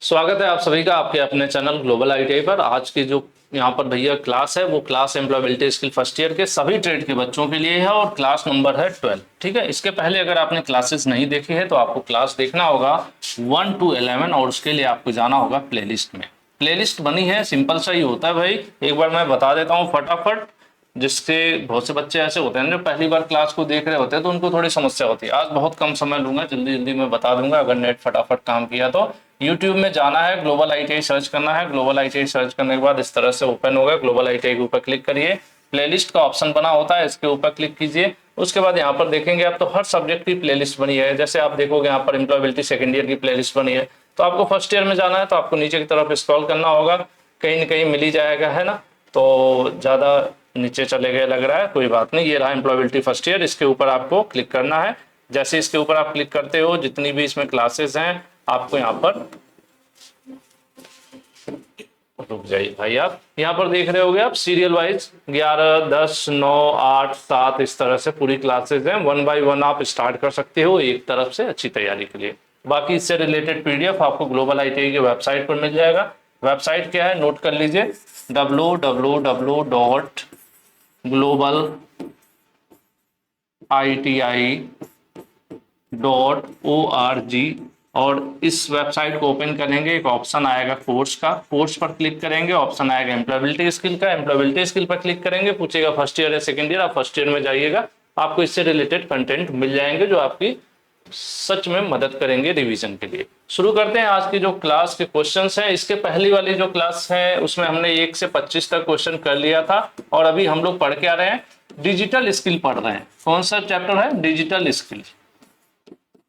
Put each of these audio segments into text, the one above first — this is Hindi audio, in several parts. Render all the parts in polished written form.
स्वागत है आप सभी का आपके अपने चैनल ग्लोबल आईटीआई पर। आज की जो यहाँ पर भैया क्लास है वो class employability skill first year के सभी ट्रेड के बच्चों के लिए है और क्लास नंबर है 12। ठीक है, इसके पहले अगर आपने क्लासेस नहीं देखी है तो आपको क्लास देखना होगा 1 to 11 और उसके लिए आपको जाना होगा प्लेलिस्ट में। प्लेलिस्ट बनी है, सिंपल सा ही होता है भाई। एक बार मैं बता देता हूँ फटाफट, जिससे बहुत से बच्चे ऐसे होते हैं जो पहली बार क्लास को देख रहे होते हैं तो उनको थोड़ी समस्या होती है। आज बहुत कम समय लूंगा, जल्दी जल्दी मैं बता दूंगा। अगर नेट फटाफट काम किया तो यूट्यूब में जाना है, ग्लोबल आईटीआई सर्च करना है। ग्लोबल आईटीआई सर्च करने के बाद इस तरह से ओपन होगा। ग्लोबल आईटीआई के ऊपर क्लिक करिए, प्लेलिस्ट का ऑप्शन बना होता है, इसके ऊपर क्लिक कीजिए। उसके बाद यहाँ पर देखेंगे आप तो हर सब्जेक्ट की प्लेलिस्ट बनी है। जैसे आप देखोगे यहाँ पर एम्प्लॉयबिलिटी सेकंड ईयर की प्लेलिस्ट बनी है, तो आपको फर्स्ट ईयर में जाना है तो आपको नीचे की तरफ स्क्रॉल करना होगा, कहीं ना कहीं मिल ही जाएगा, है ना। तो ज्यादा नीचे चले गए लग रहा है, कोई बात नहीं। ये रहा एम्प्लॉयबिलिटी फर्स्ट ईयर, इसके ऊपर आपको क्लिक करना है। जैसे इसके ऊपर आप क्लिक करते हो, जितनी भी इसमें क्लासेस हैं आपको यहाँ पर, रुक जाइए भाई, आप यहाँ पर देख रहे होगे आप सीरियल वाइज 11, 10, 9, 8, 7 इस तरह से पूरी क्लासेस हैं। 1 by 1 आप स्टार्ट कर सकते हो एक तरफ से अच्छी तैयारी के लिए। बाकी इससे रिलेटेड पीडीएफ आपको ग्लोबल आईटीआई की वेबसाइट पर मिल जाएगा। वेबसाइट क्या है नोट कर लीजिए, www.globaliti.org। और इस वेबसाइट को ओपन करेंगे, एक ऑप्शन आएगा कोर्स का, कोर्स पर क्लिक करेंगे, ऑप्शन आएगा एम्प्लॉयबिलिटी स्किल का, एम्प्लॉयबिलिटी स्किल पर क्लिक करेंगे, पूछेगा फर्स्ट ईयर या सेकंड ईयर, आप फर्स्ट ईयर में जाइएगा। आपको इससे रिलेटेड कंटेंट मिल जाएंगे जो आपकी सच में मदद करेंगे रिवीजन के लिए। शुरू करते हैं आज की जो क्लास के क्वेश्चंस हैं। इसके पहली वाली जो क्लास है उसमें हमने 1 से 25 तक क्वेश्चन कर लिया था और अभी हम लोग पढ़ के आ रहे हैं, डिजिटल स्किल पढ़ रहे हैं। कौन सा चैप्टर है? Digital skill.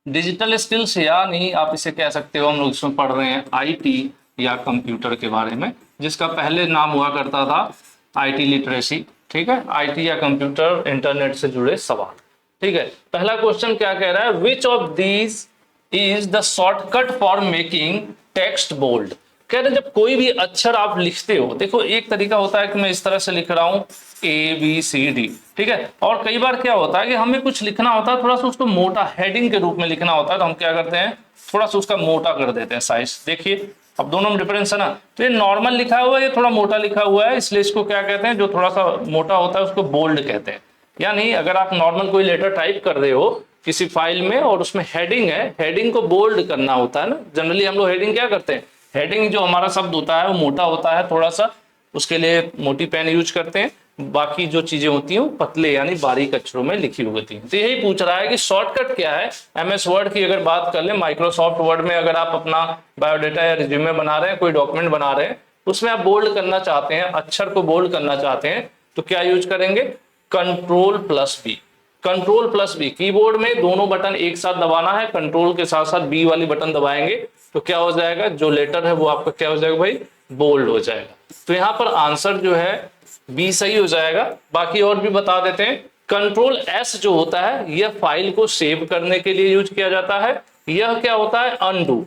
डिजिटल स्किल्स यानी आप इसे कह सकते हो, हम लोग इसमें पढ़ रहे हैं आईटी या कंप्यूटर के बारे में, जिसका पहले नाम हुआ करता था आईटी लिटरेसी। ठीक है, आईटी या कंप्यूटर, इंटरनेट से जुड़े सवाल। ठीक है, पहला क्वेश्चन क्या कह रहा है, which of these is the shortcut for making text bold. कह रहे जब कोई भी अक्षर आप लिखते हो, देखो एक तरीका होता है कि मैं इस तरह से लिख रहा हूं ABCD, ठीक है, और कई बार क्या होता है कि हमें कुछ लिखना होता है, थोड़ा सा उसको मोटा हेडिंग के रूप में लिखना होता है, तो हम क्या करते हैं थोड़ा सा उसका मोटा कर देते हैं साइज। देखिए अब दोनों में डिफरेंस है ना। तो ये नॉर्मल लिखा हुआ है, ये थोड़ा मोटा लिखा हुआ है, इसलिए इसको क्या कहते हैं, जो थोड़ा सा मोटा होता है उसको बोल्ड कहते हैं। यानी अगर आप नॉर्मल कोई लेटर टाइप कर रहे हो किसी फाइल में और उसमें हेडिंग है, हेडिंग को बोल्ड करना होता है ना। जनरली हम लोग हेडिंग क्या करते हैं, हेडिंग जो हमारा शब्द होता है वो मोटा होता है थोड़ा सा, उसके लिए मोटी पेन यूज करते हैं। बाकी जो चीजें होती हैं वो पतले यानी बारीक अक्षरों में लिखी हुई होती हैं। तो यही पूछ रहा है कि शॉर्टकट क्या है। एमएस वर्ड की अगर बात कर ले, माइक्रोसॉफ्ट वर्ड में अगर आप अपना बायोडाटा या रिज्यूमे बना रहे हैं, कोई डॉक्यूमेंट बना रहे हैं, उसमें आप बोल्ड करना चाहते हैं, अक्षर को बोल्ड करना चाहते हैं, तो क्या यूज करेंगे, Ctrl+B। Ctrl+B कीबोर्ड में दोनों बटन एक साथ दबाना है, कंट्रोल के साथ साथ बी वाली बटन दबाएंगे तो क्या हो जाएगा, जो लेटर है वो आपका क्या हो जाएगा भाई, बोल्ड हो जाएगा। तो यहाँ पर आंसर जो है बी सही हो जाएगा। बाकी और भी बता देते हैं, Ctrl+S जो होता है यह फाइल को सेव करने के लिए यूज किया जाता है। यह क्या होता है, अनडू।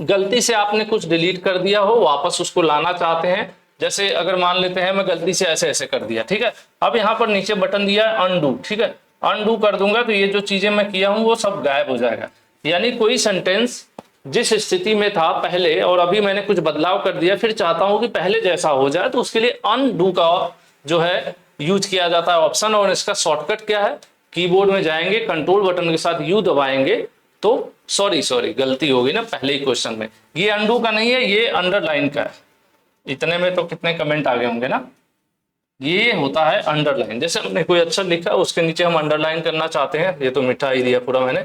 गलती से आपने कुछ डिलीट कर दिया हो, वापस उसको लाना चाहते हैं, जैसे अगर मान लेते हैं मैं गलती से ऐसे ऐसे कर दिया, ठीक है, अब यहाँ पर नीचे बटन दिया है अनडू, ठीक है, अनडू कर दूंगा तो ये जो चीजें मैं किया हूं वो सब गायब हो जाएगा। यानी कोई सेंटेंस जिस स्थिति में था पहले और अभी मैंने कुछ बदलाव कर दिया, फिर चाहता हूं कि पहले जैसा हो जाए, तो उसके लिए अनडू का जो है यूज किया जाता है ऑप्शन। और इसका शॉर्टकट क्या है, कीबोर्ड में जाएंगे, कंट्रोल बटन के साथ यू दबाएंगे तो सॉरी गलती होगी ना पहले ही क्वेश्चन में, ये अनडू का नहीं है, ये अंडरलाइन का है। इतने में तो कितने कमेंट आ गए होंगे ना। ये होता है अंडरलाइन, जैसे हमने कोई अक्षर लिखा उसके नीचे हम अंडरलाइन करना चाहते हैं, ये तो मिठा ही दिया पूरा मैंने,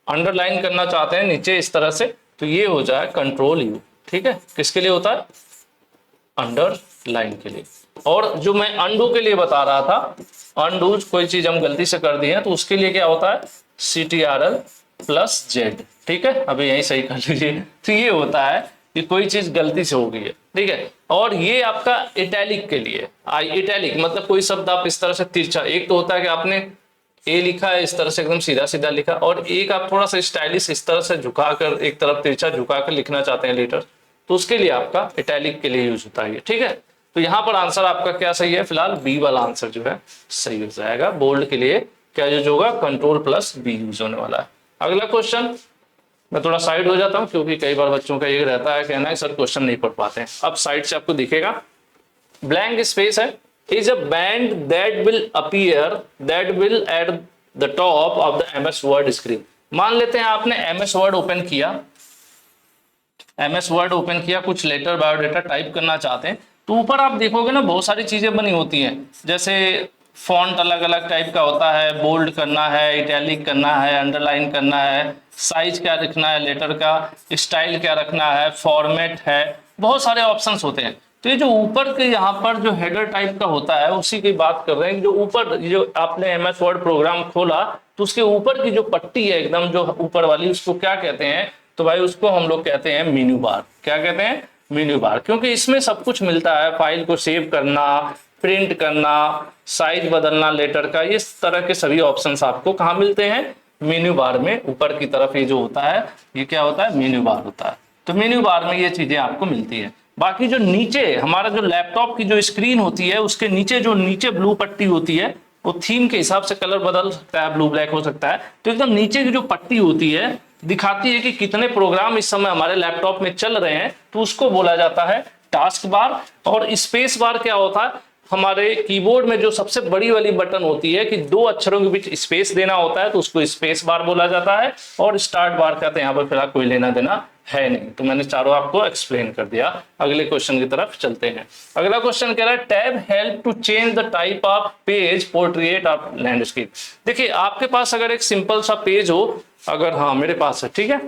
अंडरलाइन करना चाहते हैं नीचे इस तरह से, तो ये हो जाए Ctrl+U। ठीक है, किसके लिए होता है, अंडरलाइन के लिए। और जो मैं अनडू के लिए बता रहा था, अनडू कोई चीज हम गलती से कर दी है तो उसके लिए क्या होता है, Ctrl+Z। ठीक है, अभी यही सही कर लीजिए। तो ये होता है कि कोई चीज गलती से हो गई है, ठीक है। और ये आपका इटैलिक के लिए, इटैलिक मतलब कोई शब्द आप इस तरह से तिरछा, एक तो होता है कि आपने ए लिखा है इस तरह से एकदम सीधा सीधा लिखा, और एक आप थोड़ा सा स्टाइलिश इस तरह से झुकाकर, एक तरफ तिरछा झुकाकर लिखना चाहते हैं लेटर, तो उसके लिए आपका इटैलिक के लिए यूज होता है, ठीक है। तो यहाँ पर आंसर आपका क्या सही है, फिलहाल बी वाला आंसर जो है सही हो जाएगा। बोल्ड के लिए क्या यूज होगा, Ctrl+B यूज होने वाला है। अगला क्वेश्चन, मैं थोड़ा साइड हो जाता हूँ क्योंकि कई बार बच्चों का ये रहता है कहना है सर क्वेश्चन नहीं पढ़ पाते हैं। अब साइड से आपको दिखेगा ब्लैंक स्पेस है, is a band that will appear that will at the top of the MS word screen. मान लेते हैं आपने एमएस वर्ड ओपन किया, एमएस वर्ड ओपन किया, कुछ लेटर बायोडाटा टाइप करना चाहते हैं, तो ऊपर आप देखोगे ना बहुत सारी चीजें बनी होती हैं, जैसे फॉन्ट अलग अलग टाइप का होता है, बोल्ड करना है, इटैलिक करना है, अंडरलाइन करना है, साइज क्या रखना है लेटर का, स्टाइल क्या रखना है, फॉर्मेट है, बहुत सारे ऑप्शंस होते हैं। तो ये जो ऊपर के यहाँ पर जो हेडर टाइप का होता है उसी की बात कर रहे हैं। जो ऊपर जो आपने एमएस वर्ड प्रोग्राम खोला तो उसके ऊपर की जो पट्टी है एकदम जो ऊपर वाली, उसको क्या कहते हैं? तो भाई उसको हम लोग कहते हैं मेन्यू बार। क्या कहते हैं? Menu bar. क्योंकि इसमें सब कुछ मिलता है, फाइल को सेव करना, प्रिंट करना, साइज बदलना लेटर का, इस तरह के सभी ऑप्शंस आपको कहाँ मिलते हैं? मेन्यू बार में। ऊपर की तरफ ये जो होता है ये क्या होता है? मेन्यू बार होता है। तो मेन्यू बार में ये चीजें आपको मिलती है। बाकी जो नीचे हमारा जो लैपटॉप की जो स्क्रीन होती है उसके नीचे जो नीचे ब्लू पट्टी होती है वो थीम के हिसाब से कलर बदल सकता है, ब्लू ब्लैक हो सकता है। तो एकदम नीचे की जो पट्टी होती है दिखाती है कि कितने प्रोग्राम इस समय हमारे लैपटॉप में चल रहे हैं, तो उसको बोला जाता है टास्क बार। और स्पेस बार क्या होता है? हमारे कीबोर्ड में जो सबसे बड़ी वाली बटन होती है कि दो अक्षरों के बीच स्पेस देना होता है तो उसको स्पेस बार बोला जाता है। और स्टार्ट बार कहते हैं, यहाँ पर फिलहाल कोई लेना देना है नहीं। तो मैंने चारों आपको एक्सप्लेन कर दिया। अगले क्वेश्चन की तरफ चलते हैं। अगला क्वेश्चन कह रहा है tab help to change the type of page portrait of landscape. देखिए आपके पास अगर एक सिंपल सा पेज हो, अगर हाँ मेरे पास है, ठीक है,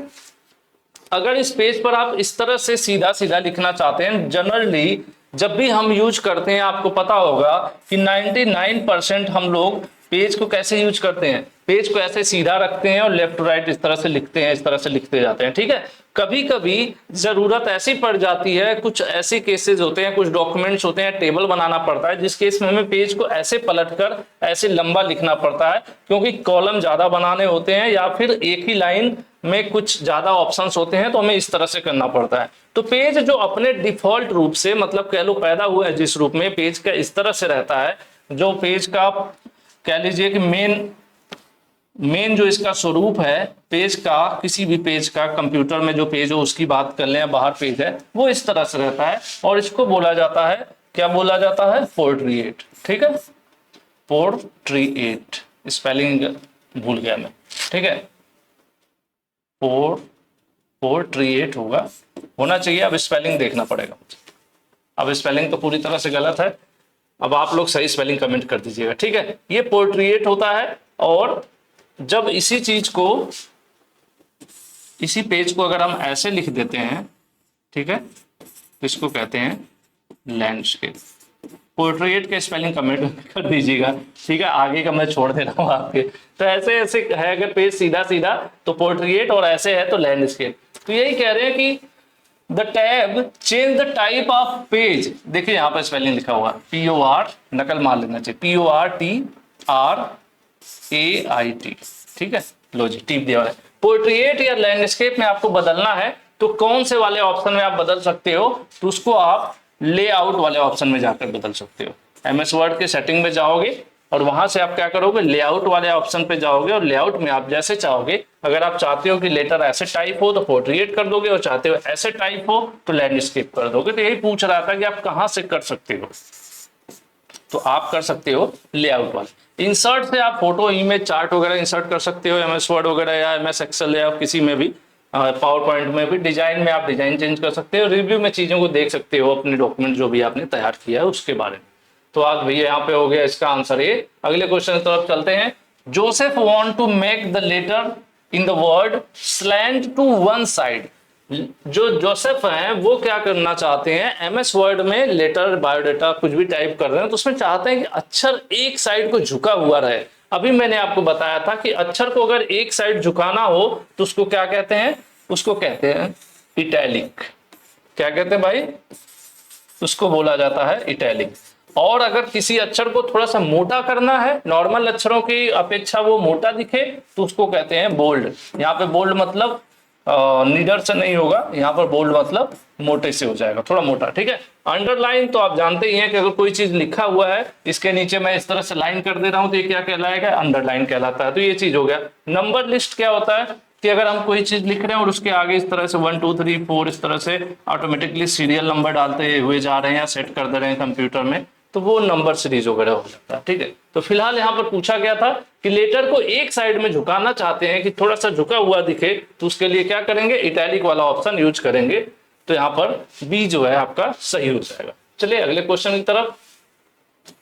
अगर इस पेज पर आप इस तरह से सीधा सीधा लिखना चाहते हैं, जनरली जब भी हम यूज करते हैं आपको पता होगा कि 99% हम लोग पेज को कैसे यूज करते हैं? पेज को ऐसे सीधा रखते हैं और लेफ्ट टू राइट इस तरह से लिखते हैं, इस तरह से लिखते जाते हैं, ठीक है। कभी कभी जरूरत ऐसी पड़ जाती है, कुछ ऐसे केसेस होते हैं, कुछ डॉक्यूमेंट्स होते हैं, टेबल बनाना पड़ता है, जिस केस में हमें पेज को ऐसे पलटकर ऐसे लंबा लिखना पड़ता है, क्योंकि कॉलम ज्यादा बनाने होते हैं या फिर एक ही लाइन में कुछ ज्यादा ऑप्शंस होते हैं, तो हमें इस तरह से करना पड़ता है। तो पेज जो अपने डिफॉल्ट रूप से, मतलब कह लो पैदा हुआ है जिस रूप में, पेज का इस तरह से रहता है। जो पेज का कह लीजिए कि मेन जो इसका स्वरूप है पेज का, किसी भी पेज का, कंप्यूटर में जो पेज हो उसकी बात कर लें, बाहर पेज है, वो इस तरह से रहता है। और इसको बोला जाता है, क्या बोला जाता है? पोर्ट्रेट। ठीक है, पोर्ट्रेट, स्पेलिंग भूल गया मैं, ठीक है, पोर्ट्रेट होना चाहिए। अब स्पेलिंग देखना पड़ेगा मुझे, अब स्पेलिंग तो पूरी तरह से गलत है। अब आप लोग सही स्पेलिंग कमेंट कर दीजिएगा, ठीक है। ये पोर्ट्रेट होता है। और जब इसी चीज को, इसी पेज को अगर हम ऐसे लिख देते हैं, ठीक है, तो इसको कहते हैं लैंडस्केप। पोर्ट्रेट के स्पेलिंग कमेंट कर दीजिएगा, ठीक है, आगे का मैं छोड़ दे रहा हूँ आपके। तो ऐसे ऐसे है, अगर पेज सीधा सीधा तो पोर्ट्रेट, और ऐसे है तो लैंडस्केप। तो यही कह रहे हैं कि the tab change the type of page. देखिए यहाँ पर स्पेलिंग लिखा हुआ POR, नकल मार लेना चाहिए, PORTRAIT, ठीक है। लो जी, टिप दिया है। पोर्ट्रेट या लैंडस्केप में आपको बदलना है तो कौन से वाले ऑप्शन में आप बदल सकते हो? तो उसको आप लेआउट वाले ऑप्शन में जाकर बदल सकते हो। MS वर्ड के सेटिंग में जाओगे और वहां से आप क्या करोगे? लेआउट वाले ऑप्शन पे जाओगे और लेआउट में आप जैसे चाहोगे, अगर आप चाहते हो कि लेटर ऐसे टाइप हो तो पोर्ट्रेट कर दोगे, और चाहते हो ऐसे टाइप हो तो लैंडस्केप कर दोगे। तो यही पूछ रहा था कि आप कहां से कर सकते हो, तो आप कर सकते हो लेआउट वाले। इंसर्ट से आप फोटो, इमेज, चार्ट वगैरह इंसर्ट कर सकते हो MS वर्ड वगैरह या MS एक्सेल या किसी में भी, पावर पॉइंट में भी। डिजाइन में आप डिजाइन चेंज कर सकते हो, रिव्यू में चीजों को देख सकते हो, अपने डॉक्यूमेंट जो भी आपने तैयार किया है उसके बारे में। तो आज भैया यहाँ पे हो गया इसका आंसर ये। अगले क्वेश्चन की तरफ चलते हैं। Joseph want to make the letter in the word slant to one side. जो जोसेफ हैं वो क्या करना चाहते हैं? MS वर्ड में लेटर, बायोडाटा कुछ भी टाइप कर रहे हैं तो उसमें चाहते हैं कि अक्षर एक साइड को झुका हुआ रहे। अभी मैंने आपको बताया था कि अक्षर को अगर एक साइड झुकाना हो तो उसको क्या कहते हैं? उसको कहते हैं इटैलिक। क्या कहते हैं भाई? उसको बोला जाता है इटैलिक। और अगर किसी अक्षर को थोड़ा सा मोटा करना है, नॉर्मल अक्षरों की अपेक्षा वो मोटा दिखे, तो उसको कहते हैं बोल्ड। यहाँ पे बोल्ड मतलब निडर से नहीं होगा, यहाँ पर बोल्ड मतलब मोटे से हो जाएगा, थोड़ा मोटा, ठीक है। अंडरलाइन तो आप जानते ही हैं कि अगर कोई चीज लिखा हुआ है, इसके नीचे मैं इस तरह से लाइन कर दे रहा हूं तो ये क्या कहलाएगा? अंडरलाइन कहलाता है। तो ये चीज हो गया। नंबर लिस्ट क्या होता है? कि अगर हम कोई चीज लिख रहे हैं और उसके आगे इस तरह से 1 2 3 4 इस तरह से ऑटोमेटिकली सीरियल नंबर डालते हुए जा रहे हैं या सेट कर दे रहे हैं कंप्यूटर में, तो वो नंबर सीरीज वगैरह हो जाता है। ठीक है, तो फिलहाल यहाँ पर पूछा गया था कि लेटर को एक साइड में झुकाना चाहते हैं कि थोड़ा सा झुका हुआ दिखे, तो उसके लिए क्या करेंगे, इटैलिक वाला ऑप्शन यूज करेंगे। तो यहाँ पर बी जो है आपका सही हो जाएगा। चलिए अगले क्वेश्चन की तरफ।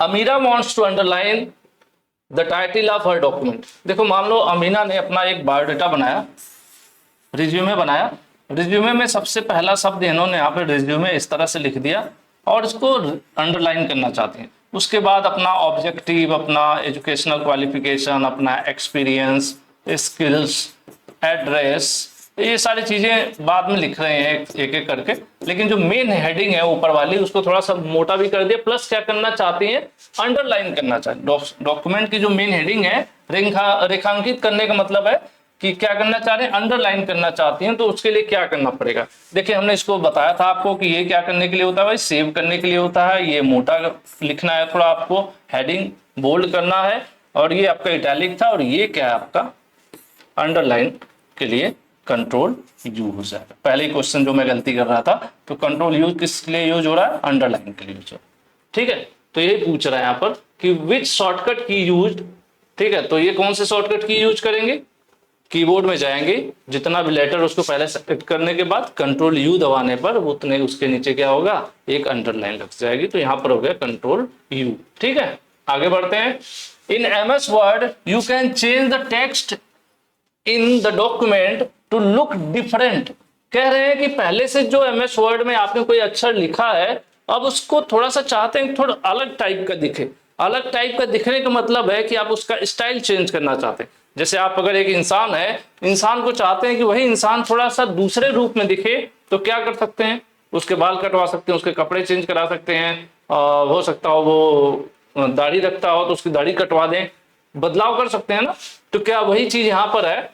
Amira wants to underline the title of her document. देखो मान लो अमीना ने अपना एक बायोडाटा बनाया, रिज्यूमे बनाया। रिज्यूमे में सबसे पहला शब्द इन्होंने यहाँ पे रिज्यूमे इस तरह से लिख दिया और इसको अंडरलाइन करना चाहते हैं। उसके बाद अपना ऑब्जेक्टिव, अपना एजुकेशनल क्वालिफिकेशन, अपना एक्सपीरियंस, स्किल्स, एड्रेस, ये सारी चीजें बाद में लिख रहे हैं एक एक करके, लेकिन जो मेन हेडिंग है ऊपर वाली उसको थोड़ा सा मोटा भी कर दिया, प्लस क्या करना चाहते हैं, अंडरलाइन करना चाहते हैं। डॉक्यूमेंट की जो मेन हेडिंग है रेखांकित करने का मतलब है कि क्या करना चाह रहे हैं, अंडरलाइन करना चाहती हैं। तो उसके लिए क्या करना पड़ेगा, देखिए हमने इसको बताया था आपको कि ये क्या करने के लिए होता है भाई, सेव करने के लिए होता है। ये मोटा लिखना है थोड़ा, आपको हेडिंग बोल्ड करना है, और ये आपका इटैलिक था, और ये क्या है आपका अंडरलाइन के लिए कंट्रोल यू हो जाएगा। पहले क्वेश्चन जो मैं गलती कर रहा था, तो कंट्रोल यू किस लिए यूज हो रहा है, अंडरलाइन के लिए यूज हो रहा है। ठीक है, तो ये पूछ रहा है यहाँ पर कि विच शॉर्टकट की यूज। ठीक है, तो ये कौन से शॉर्टकट की यूज करेंगे, कीबोर्ड में जाएंगे, जितना भी लेटर उसको पहले सेलेक्ट करने के बाद कंट्रोल यू दबाने पर उतने उसके नीचे क्या होगा, एक अंडरलाइन लग जाएगी। तो यहाँ पर हो गया कंट्रोल यू। ठीक है, आगे बढ़ते हैं। In MS word you can change the text in the document to look different. कह रहे हैं कि पहले से जो एमएस वर्ड में आपने कोई अक्षर लिखा है, अब उसको थोड़ा सा चाहते हैं थोड़ा अलग टाइप का दिखे। अलग टाइप का दिखने का मतलब है कि आप उसका स्टाइल चेंज करना चाहते हैं। जैसे आप अगर एक इंसान है, इंसान को चाहते हैं कि वही इंसान थोड़ा सा दूसरे रूप में दिखे, तो क्या कर सकते हैं, उसके बाल कटवा सकते हैं, उसके कपड़े चेंज करा सकते हैं, हो सकता हो वो दाढ़ी रखता हो तो उसकी दाढ़ी कटवा दें, बदलाव कर सकते हैं ना। तो क्या वही चीज यहाँ पर है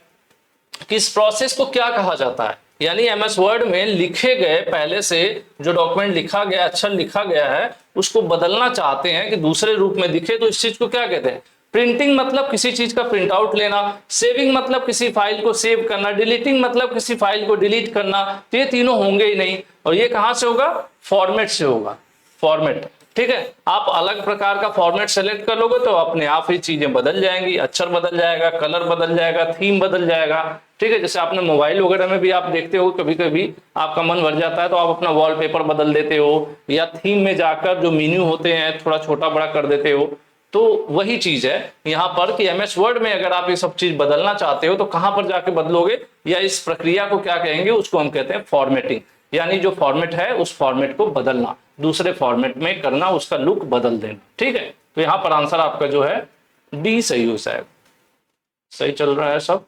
कि इस प्रोसेस को क्या कहा जाता है, यानी एमएस वर्ड में लिखे गए पहले से जो डॉक्यूमेंट लिखा गया, अक्षर लिखा गया है, उसको बदलना चाहते हैं कि दूसरे रूप में दिखे। तो इस चीज को क्या कहते हैं, प्रिंटिंग मतलब किसी चीज का प्रिंट आउट लेना, सेविंग मतलब किसी फाइल को सेव करना, डिलीटिंग मतलब किसी फाइल को डिलीट करना। तो ये तीनों होंगे ही नहीं, और ये कहां से होगा, फॉर्मेट से होगा, फॉर्मेट। ठीक है, आप अलग प्रकार का फॉर्मेट सेलेक्ट कर लोगे तो अपने आप ही चीजें बदल जाएंगी, अक्षर बदल जाएगा, कलर बदल जाएगा, थीम बदल जाएगा। ठीक है, जैसे आपने मोबाइल वगैरह में भी आप देखते हो, कभी कभी आपका मन भर जाता है तो आप अपना वॉलपेपर बदल देते हो, या थीम में जाकर जो मेन्यू होते हैं थोड़ा छोटा बड़ा कर देते हो। तो वही चीज है यहाँ पर कि एमएस वर्ड में अगर आप ये सब चीज बदलना चाहते हो तो कहां पर जाके बदलोगे, या इस प्रक्रिया को क्या कहेंगे, उसको हम कहते हैं फॉर्मेटिंग। यानी जो फॉर्मेट है उस फॉर्मेट को बदलना, दूसरे फॉर्मेट में करना, उसका लुक बदल देना। ठीक है, तो यहां पर आंसर आपका जो है डी सही हो जाएगा। सही चल रहा है सब,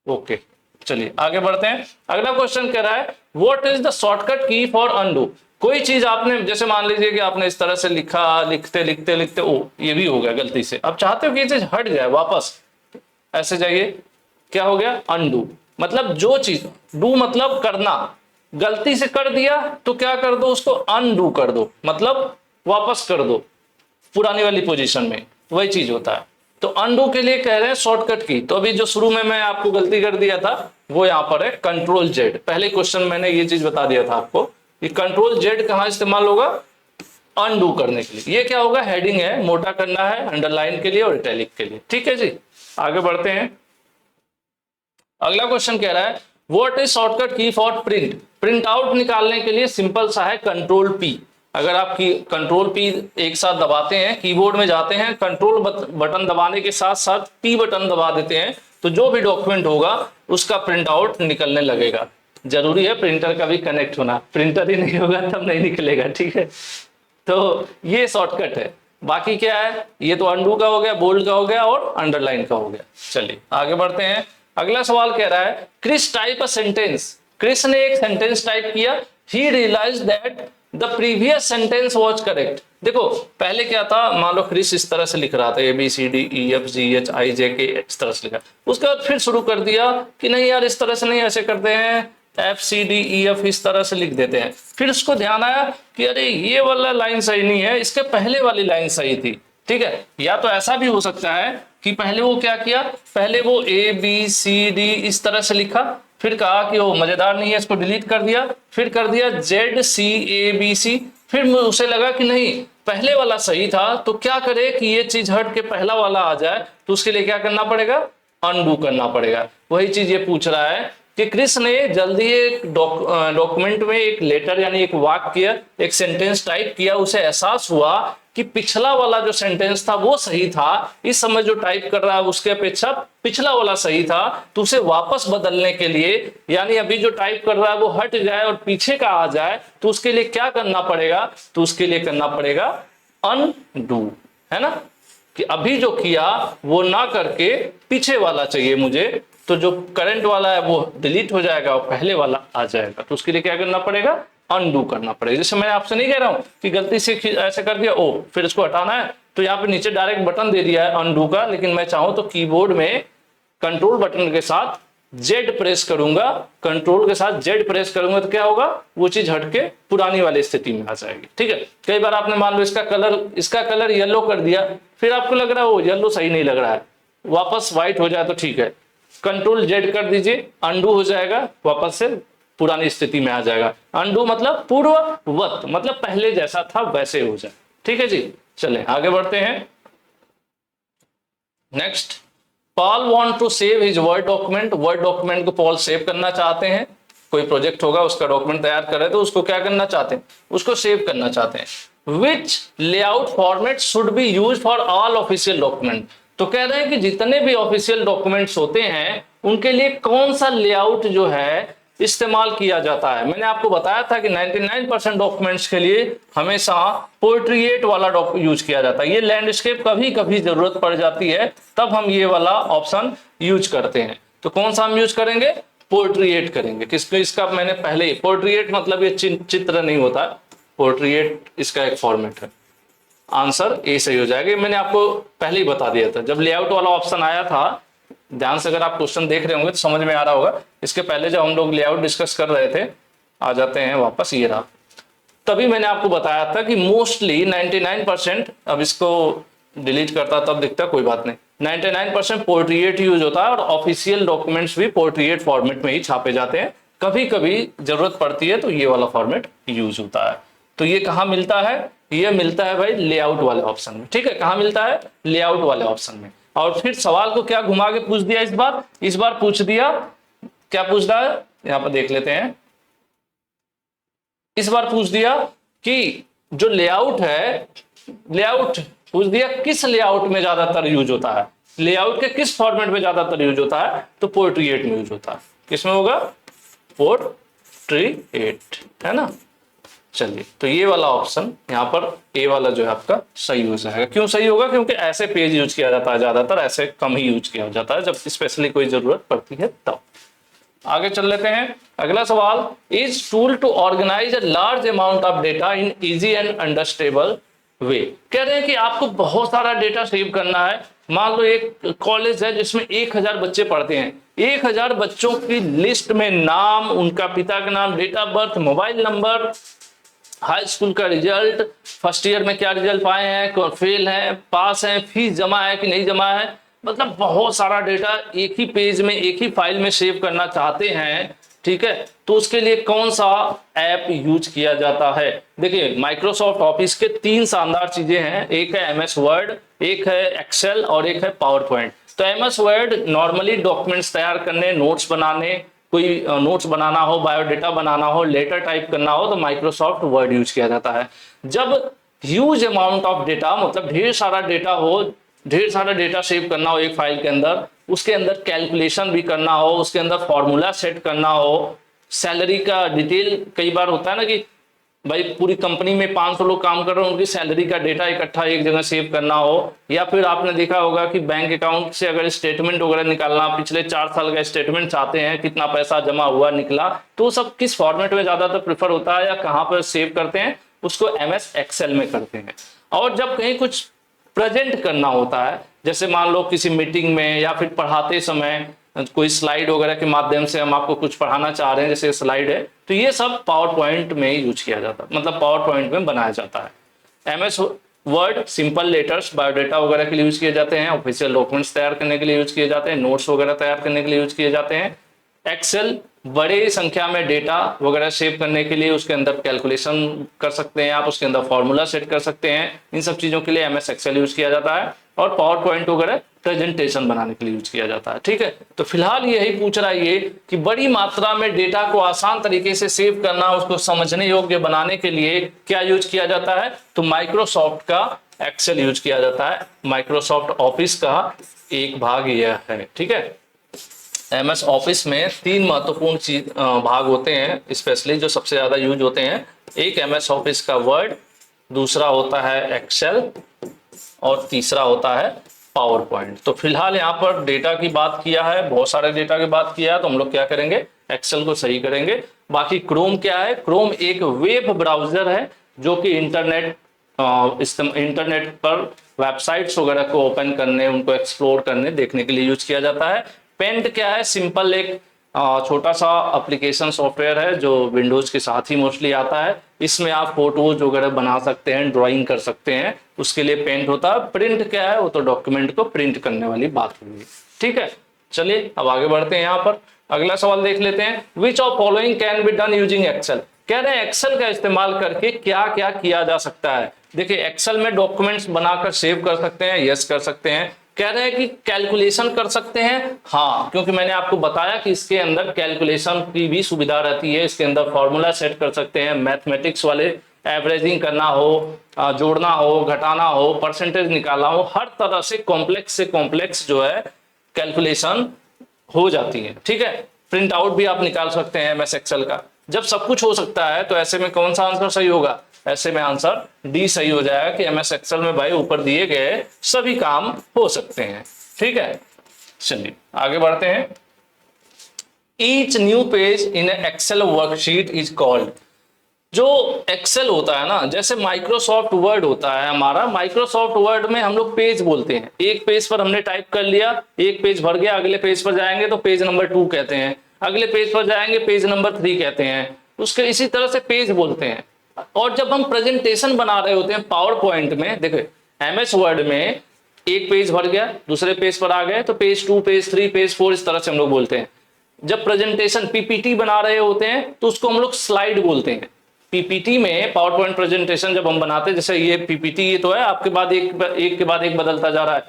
ओके। चलिए आगे बढ़ते हैं। अगला क्वेश्चन कह रहा है व्हाट इज द शॉर्टकट की फॉर अनडू। कोई चीज आपने, जैसे मान लीजिए कि आपने इस तरह से लिखा, लिखते लिखते लिखते ओ ये भी हो गया गलती से, अब चाहते हो कि ये चीज हट जाए, वापस ऐसे जाइए, क्या हो गया, अनडू। मतलब जो चीज, डू मतलब करना, गलती से कर दिया तो क्या कर दो, उसको अनडू कर दो, मतलब वापस कर दो पुरानी वाली पोजीशन में, वही चीज होता है। तो अनडू के लिए कह रहे हैं शॉर्टकट की। तो अभी जो शुरू में मैं आपको गलती कर दिया था वो यहाँ पर है कंट्रोल जेड। पहले क्वेश्चन मैंने ये चीज बता दिया था आपको कि कंट्रोल जेड कहाँ इस्तेमाल होगा, अनडू करने के लिए। ये क्या होगा, हेडिंग है, मोटा करना है, अंडरलाइन के लिए और इटैलिक के लिए। ठीक है जी, आगे बढ़ते हैं। अगला क्वेश्चन कह रहा है व्हाट इज शॉर्टकट की फॉर प्रिंट। प्रिंट आउट निकालने के लिए सिंपल सा है कंट्रोल पी। अगर आप कंट्रोल पी एक साथ दबाते हैं, कीबोर्ड में जाते हैं, कंट्रोल बटन दबाने के साथ साथ पी बटन दबा देते हैं, तो जो भी डॉक्यूमेंट होगा उसका प्रिंट आउट निकलने लगेगा। जरूरी है प्रिंटर का भी कनेक्ट होना, प्रिंटर ही नहीं होगा तब नहीं निकलेगा। ठीक है, तो ये शॉर्टकट है। बाकी क्या है, ये तो अनडू का हो गया, बोल्ड का हो गया और अंडरलाइन का हो गया। चलिए आगे बढ़ते हैं। अगला सवाल कह रहा है Chris type a sentence. Chris ने एक सेंटेंस टाइप किया, he realise that the previous sentence was correct. देखो पहले क्या था, मान लो क्रिस इस तरह से लिख रहा था, ABCDEFGHIJK इस तरह से लिखा, उसके बाद फिर शुरू कर दिया कि नहीं यार इस तरह से नहीं, ऐसे करते हैं, FCDEF इस तरह से लिख देते हैं। फिर उसको ध्यान आया कि अरे ये वाला लाइन सही नहीं है, इसके पहले वाली लाइन सही थी, ठीक है। या तो ऐसा भी हो सकता है कि पहले वो क्या किया, पहले वो ABCD इस तरह से लिखा, फिर कहा कि वो मजेदार नहीं है, इसको डिलीट कर दिया, फिर कर दिया ZCABC, फिर उसे लगा कि नहीं पहले वाला सही था, तो क्या करे कि ये चीज हट के पहला वाला आ जाए, तो उसके लिए क्या करना पड़ेगा, अनडू करना पड़ेगा। वही चीज ये पूछ रहा है कि कृष्ण ने जल्दी एक डॉक्यूमेंट में एक लेटर यानी एक वाक्य, एक सेंटेंस टाइप किया, उसे एहसास हुआ कि पिछला वाला जो सेंटेंस था वो सही था, इस समय जो टाइप कर रहा है उसके अपेक्षा पिछला वाला सही था, तो उसे वापस बदलने के लिए यानी अभी जो टाइप कर रहा है वो हट जाए और पीछे का आ जाए, तो उसके लिए क्या करना पड़ेगा, तो उसके लिए करना पड़ेगा अनडू, है ना, कि अभी जो किया वो ना करके पीछे वाला चाहिए मुझे, तो जो करंट वाला है वो डिलीट हो जाएगा और पहले वाला आ जाएगा, तो उसके लिए क्या करना पड़ेगा, अनडू करना पड़ेगा। जैसे मैं आपसे नहीं कह रहा हूं कि गलती से ऐसे कर दिया ओ फिर इसको हटाना है, तो यहाँ पे नीचे डायरेक्ट बटन दे दिया है अनडू का, लेकिन मैं चाहूं तो कीबोर्ड में कंट्रोल बटन के साथ जेड प्रेस करूंगा, कंट्रोल के साथ जेड प्रेस करूंगा तो क्या होगा, वो चीज हटके पुरानी वाली स्थिति में आ जाएगी। ठीक है, कई बार आपने मान लो इसका कलर येलो कर दिया, फिर आपको लग रहा है वो येलो सही नहीं लग रहा है, वापस व्हाइट हो जाए तो ठीक है, कंट्रोल जेड कर दीजिए, अनडू हो जाएगा, वापस से पुरानी स्थिति में आ जाएगा। अनडू मतलब पूर्ववत, मतलब पहले जैसा था वैसे हो जाए। ठीक है जी, चले आगे बढ़ते हैं। Next, Paul want to save his word document, word document को पॉल सेव करना चाहते हैं, कोई प्रोजेक्ट होगा उसका डॉक्यूमेंट तैयार कर रहे तो उसको क्या करना चाहते हैं, उसको सेव करना चाहते हैं। Which layout format should be use for all official document, तो कह रहे हैं कि जितने भी ऑफिशियल डॉक्यूमेंट्स होते हैं उनके लिए कौन सा लेआउट जो है इस्तेमाल किया जाता है। मैंने आपको बताया था कि 99% डॉक्यूमेंट्स के लिए हमेशा पोर्ट्रेट वाला यूज किया जाता है, ये लैंडस्केप कभी कभी जरूरत पड़ जाती है तब हम ये वाला ऑप्शन यूज करते हैं, तो कौन सा हम यूज करेंगे, पोर्ट्रेट करेंगे। किसको, इसका मैंने पहले ही, पोर्ट्रेट मतलब ये चित्र नहीं होता, पोर्ट्रेट इसका एक फॉर्मेट है, आंसर ए सही हो जाएगा। मैंने आपको पहले ही बता दिया था जब लेआउट वाला ऑप्शन आया था, ध्यान से अगर आप क्वेश्चन देख रहे होंगे तो समझ में आ रहा होगा। इसके पहले जब हम लोग लेआउट डिस्कस कर रहे थे, आ जाते हैं वापस, ये रहा, तभी मैंने आपको बताया था कि मोस्टली 99%, अब इसको डिलीट करता तब दिखता, कोई बात नहीं, 99% पोर्ट्रेट यूज होता है और ऑफिशियल डॉक्यूमेंट्स भी पोर्ट्रेट फॉर्मेट में ही छापे जाते हैं, कभी कभी जरूरत पड़ती है तो ये वाला फॉर्मेट यूज होता है। तो ये कहाँ मिलता है, ये मिलता है भाई लेआउट वाले ऑप्शन में। ठीक है, कहाँ मिलता है, लेआउट वाले ऑप्शन में। और फिर सवाल को क्या घुमा के पूछ दिया, इस बार पूछ दिया, क्या पूछ रहा है यहां पर देख लेते हैं, इस बार पूछ दिया कि जो लेआउट है, लेआउट पूछ दिया किस लेआउट में ज्यादातर यूज होता है, लेआउट के किस फॉर्मेट में ज्यादातर यूज होता है, तो पोर्ट्रेट में यूज होता है। किसमें होगा, पोर्ट्रेट, है ना। चलिए, तो ये वाला ऑप्शन यहाँ पर ए वाला जो है आपका सही हो जाएगा। क्यों सही होगा, क्योंकि ऐसे पेज यूज किया जाता है ज्यादातर, ऐसे कम ही यूज किया जाता है, जब स्पेशली कोई जरूरत पड़ती है तब। आगे चल लेते हैं, अगला सवाल, is tool to organise a large amount of data in easy and understandable way. कह रहे हैं कि आपको बहुत सारा डेटा सेव करना है, मान लो एक कॉलेज है जिसमें 1000 बच्चे पढ़ते हैं, 1000 बच्चों की लिस्ट में नाम, उनका पिता का नाम, date of birth, mobile number, high school का रिजल्ट, फर्स्ट ईयर में क्या रिजल्ट पाए हैं, कौन फेल है, पास है, फीस जमा है कि नहीं जमा है, मतलब बहुत सारा डेटा एक ही पेज में, एक ही फाइल में सेव करना चाहते हैं। ठीक है, तो उसके लिए कौन सा ऐप यूज किया जाता है। देखिए, माइक्रोसॉफ्ट ऑफिस के 3 शानदार चीजें हैं, एक है MS वर्ड, एक है एक्सेल और एक है पावर पॉइंट। तो MS वर्ड नॉर्मली डॉक्यूमेंट्स तैयार करने, नोट्स बनाने, कोई नोट्स बनाना हो, बायोडेटा बनाना हो, लेटर टाइप करना हो, तो माइक्रोसॉफ्ट वर्ड यूज किया जाता है। जब ह्यूज अमाउंट ऑफ डेटा, मतलब ढेर सारा डेटा हो, ढेर सारा डेटा सेव करना हो एक फाइल के अंदर, उसके अंदर कैलकुलेशन भी करना हो, उसके अंदर फॉर्मूला सेट करना हो, सैलरी का डिटेल, कई बार होता है ना कि भाई पूरी कंपनी में 500 लोग काम कर रहे हैं, उनकी सैलरी का डेटा इकट्ठा एक जगह सेव करना हो, या फिर आपने देखा होगा कि बैंक अकाउंट से अगर स्टेटमेंट वगैरह निकालना, पिछले 4 साल का स्टेटमेंट चाहते हैं, कितना पैसा जमा हुआ निकला, तो सब किस फॉर्मेट में ज्यादातर प्रेफर होता है या कहाँ पर सेव करते हैं, उसको MS एक्सेल में करते हैं। और जब कहीं कुछ प्रेजेंट करना होता है, जैसे मान लो किसी मीटिंग में या फिर पढ़ाते समय कोई स्लाइड वगैरह के माध्यम से हम आपको कुछ पढ़ाना चाह रहे हैं, जैसे स्लाइड है, तो ये सब पावर पॉइंट में यूज किया जाता है, मतलब पावर पॉइंट में बनाया जाता है। MS word simple letters biodata वगैरह के लिए यूज किए जाते हैं, ऑफिशियल डॉक्यूमेंट्स तैयार करने के लिए यूज किए जाते हैं, नोट्स वगैरह तैयार करने के लिए यूज किए जाते हैं। एक्सेल बड़े संख्या में डेटा वगैरह सेव करने के लिए, उसके अंदर कैलकुलेशन कर सकते हैं आप, उसके अंदर फॉर्मूला सेट कर सकते हैं, इन सब चीजों के लिए एमएस एक्सेल यूज किया जाता है। और पावर पॉइंट वगैरह प्रेजेंटेशन बनाने के लिए यूज किया जाता है। ठीक है, तो फिलहाल यही पूछ रहा है ये कि बड़ी मात्रा में डेटा को आसान तरीके से सेव करना, उसको समझने योग्य बनाने के लिए क्या यूज किया जाता है, तो माइक्रोसॉफ्ट का एक्सेल यूज किया जाता है। माइक्रोसॉफ्ट ऑफिस का एक भाग यह है। ठीक है, एमएस ऑफिस में 3 महत्वपूर्ण चीज भाग होते हैं स्पेशली जो सबसे ज्यादा यूज होते हैं। एक एमएस ऑफिस का वर्ड, दूसरा होता है एक्सेल और तीसरा होता है पावर पॉइंट। तो फिलहाल यहाँ पर डेटा की बात किया है, बहुत सारे डेटा की बात किया है, तो हम लोग क्या करेंगे, एक्सेल को सही करेंगे। बाकी क्रोम क्या है, क्रोम एक वेब ब्राउजर है जो कि इंटरनेट पर वेबसाइट्स वगैरह को ओपन करने, उनको एक्सप्लोर करने, देखने के लिए यूज किया जाता है। पेंट क्या है, सिंपल एक छोटा सा एप्लीकेशन सॉफ्टवेयर है जो विंडोज के साथ ही मोस्टली आता है। इसमें आप फोटोज वगैरह बना सकते हैं, ड्राइंग कर सकते हैं, उसके लिए पेंट होता है। प्रिंट क्या है, वो तो डॉक्यूमेंट को प्रिंट करने वाली बात होगी। ठीक है, चलिए अब आगे बढ़ते हैं। यहाँ पर अगला सवाल देख लेते हैं, which of following can be done using Excel. कह रहे हैं एक्सेल का इस्तेमाल करके क्या क्या किया जा सकता है। देखिए एक्सेल में डॉक्यूमेंट्स बनाकर सेव कर सकते हैं, यस कर सकते हैं। कह रहे हैं कि कैलकुलेशन कर सकते हैं, हाँ, क्योंकि मैंने आपको बताया कि इसके अंदर कैलकुलेशन की भी सुविधा रहती है। इसके अंदर फॉर्मूला सेट कर सकते हैं, मैथमेटिक्स वाले एवरेजिंग करना हो, जोड़ना हो, घटाना हो, परसेंटेज निकालना हो, हर तरह से कॉम्प्लेक्स जो है कैलकुलेशन हो जाती है। ठीक है, प्रिंट आउट भी आप निकाल सकते हैं एमएस एक्सेल का। जब सब कुछ हो सकता है तो ऐसे में कौन सा आंसर सही होगा, ऐसे में आंसर डी सही हो जाएगा कि एमएस एक्सेल में भाई ऊपर दिए गए सभी काम हो सकते हैं। ठीक है, चलिए आगे बढ़ते हैं। Each new page in Excel worksheet is called. जो एक्सेल होता है ना, जैसे माइक्रोसॉफ्ट वर्ड होता है हमारा, माइक्रोसॉफ्ट वर्ड में हम लोग पेज बोलते हैं। एक पेज पर हमने टाइप कर लिया, एक पेज भर गया, अगले पेज पर जाएंगे तो पेज नंबर 2 कहते हैं, अगले पेज पर जाएंगे पेज नंबर 3 कहते हैं, उसके इसी तरह से पेज बोलते हैं। और जब हम प्रेजेंटेशन बना रहे होते हैं पावर पॉइंट में, देखो एमएस वर्ड में एक पेज भर गया, दूसरे पेज पर आ गए तो पेज 2, पेज 3, पेज 4 इस तरह से हम लोग बोलते हैं। जब प्रेजेंटेशन पीपीटी बना रहे होते हैं तो उसको हम लोग स्लाइड बोलते हैं। पीपीटी में पावर पॉइंट प्रेजेंटेशन जब हम बनाते हैं, जैसे ये पीपीटी ये तो है, आपके बाद एक के बाद एक बदलता जा रहा है,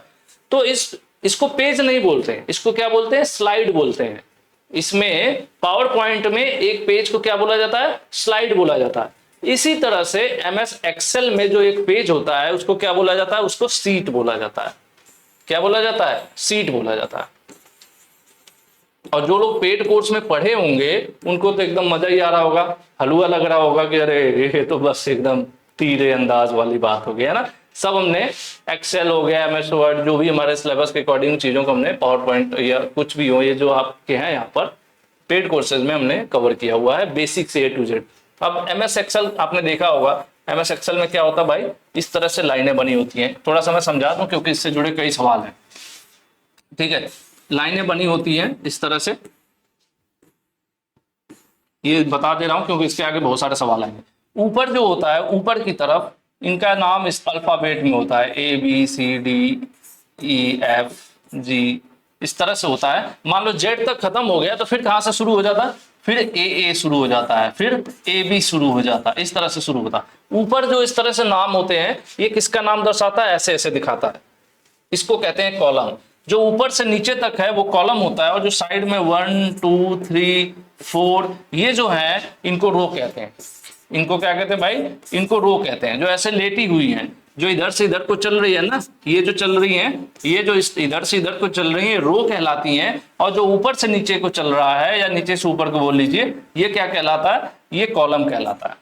तो इसको पेज नहीं बोलते हैं, इसको क्या बोलते हैं, स्लाइड बोलते हैं। इसमें पावर पॉइंट में एक पेज को क्या बोला जाता है, स्लाइड बोला जाता है। इसी तरह से एमएस एक्सेल में जो एक पेज होता है उसको क्या बोला जाता है, उसको सीट बोला जाता है। क्या बोला जाता है, सीट बोला जाता है। और जो लोग पेड कोर्स में पढ़े होंगे उनको तो एकदम मजा ही आ रहा होगा, हलवा लग रहा होगा कि अरे ये तो बस एकदम तीरे अंदाज वाली बात हो गई है ना। सब हमने एक्सेल हो गया, एमएस वर्ड, जो भी हमारे सिलेबस के अकॉर्डिंग चीजों को हमने पावर पॉइंट या कुछ भी हो, ये जो आपके हैं यहाँ पर पेड कोर्सेज में हमने कवर किया हुआ है बेसिक से A to Z। अब एमएस एक्सेल आपने देखा होगा, एमएस एक्सेल में क्या होता है भाई, इस तरह से लाइनें बनी होती हैं। थोड़ा सा मैं समझा दूं क्योंकि इससे जुड़े कई सवाल हैं। ठीक है, लाइनें बनी होती हैं इस तरह से, ये बता दे रहा हूं क्योंकि इसके आगे बहुत सारे सवाल आएंगे। ऊपर जो होता है, ऊपर की तरफ इनका नाम इस अल्फाबेट में होता है, ABCDEFG, इस तरह से होता है। मान लो Z तक खत्म हो गया तो फिर कहां से शुरू हो जाता है, फिर AA शुरू हो जाता है, फिर AB शुरू हो जाता है, इस तरह से शुरू होता है। ऊपर जो इस तरह से नाम होते हैं ये किसका नाम दर्शाता है, ऐसे ऐसे दिखाता है, इसको कहते हैं कॉलम। जो ऊपर से नीचे तक है वो कॉलम होता है, और जो साइड में 1 2 3 4 ये जो है इनको रो कहते हैं। इनको क्या कहते हैं भाई, इनको रो कहते हैं। जो ऐसे लेटी हुई हैं, जो इधर से इधर को चल रही है ना, ये जो चल रही हैं, ये जो इधर से इधर को चल रही है रो कहलाती हैं। और जो ऊपर से नीचे को चल रहा है या नीचे से ऊपर को बोल लीजिए, ये क्या कहलाता है, ये कॉलम कहलाता है।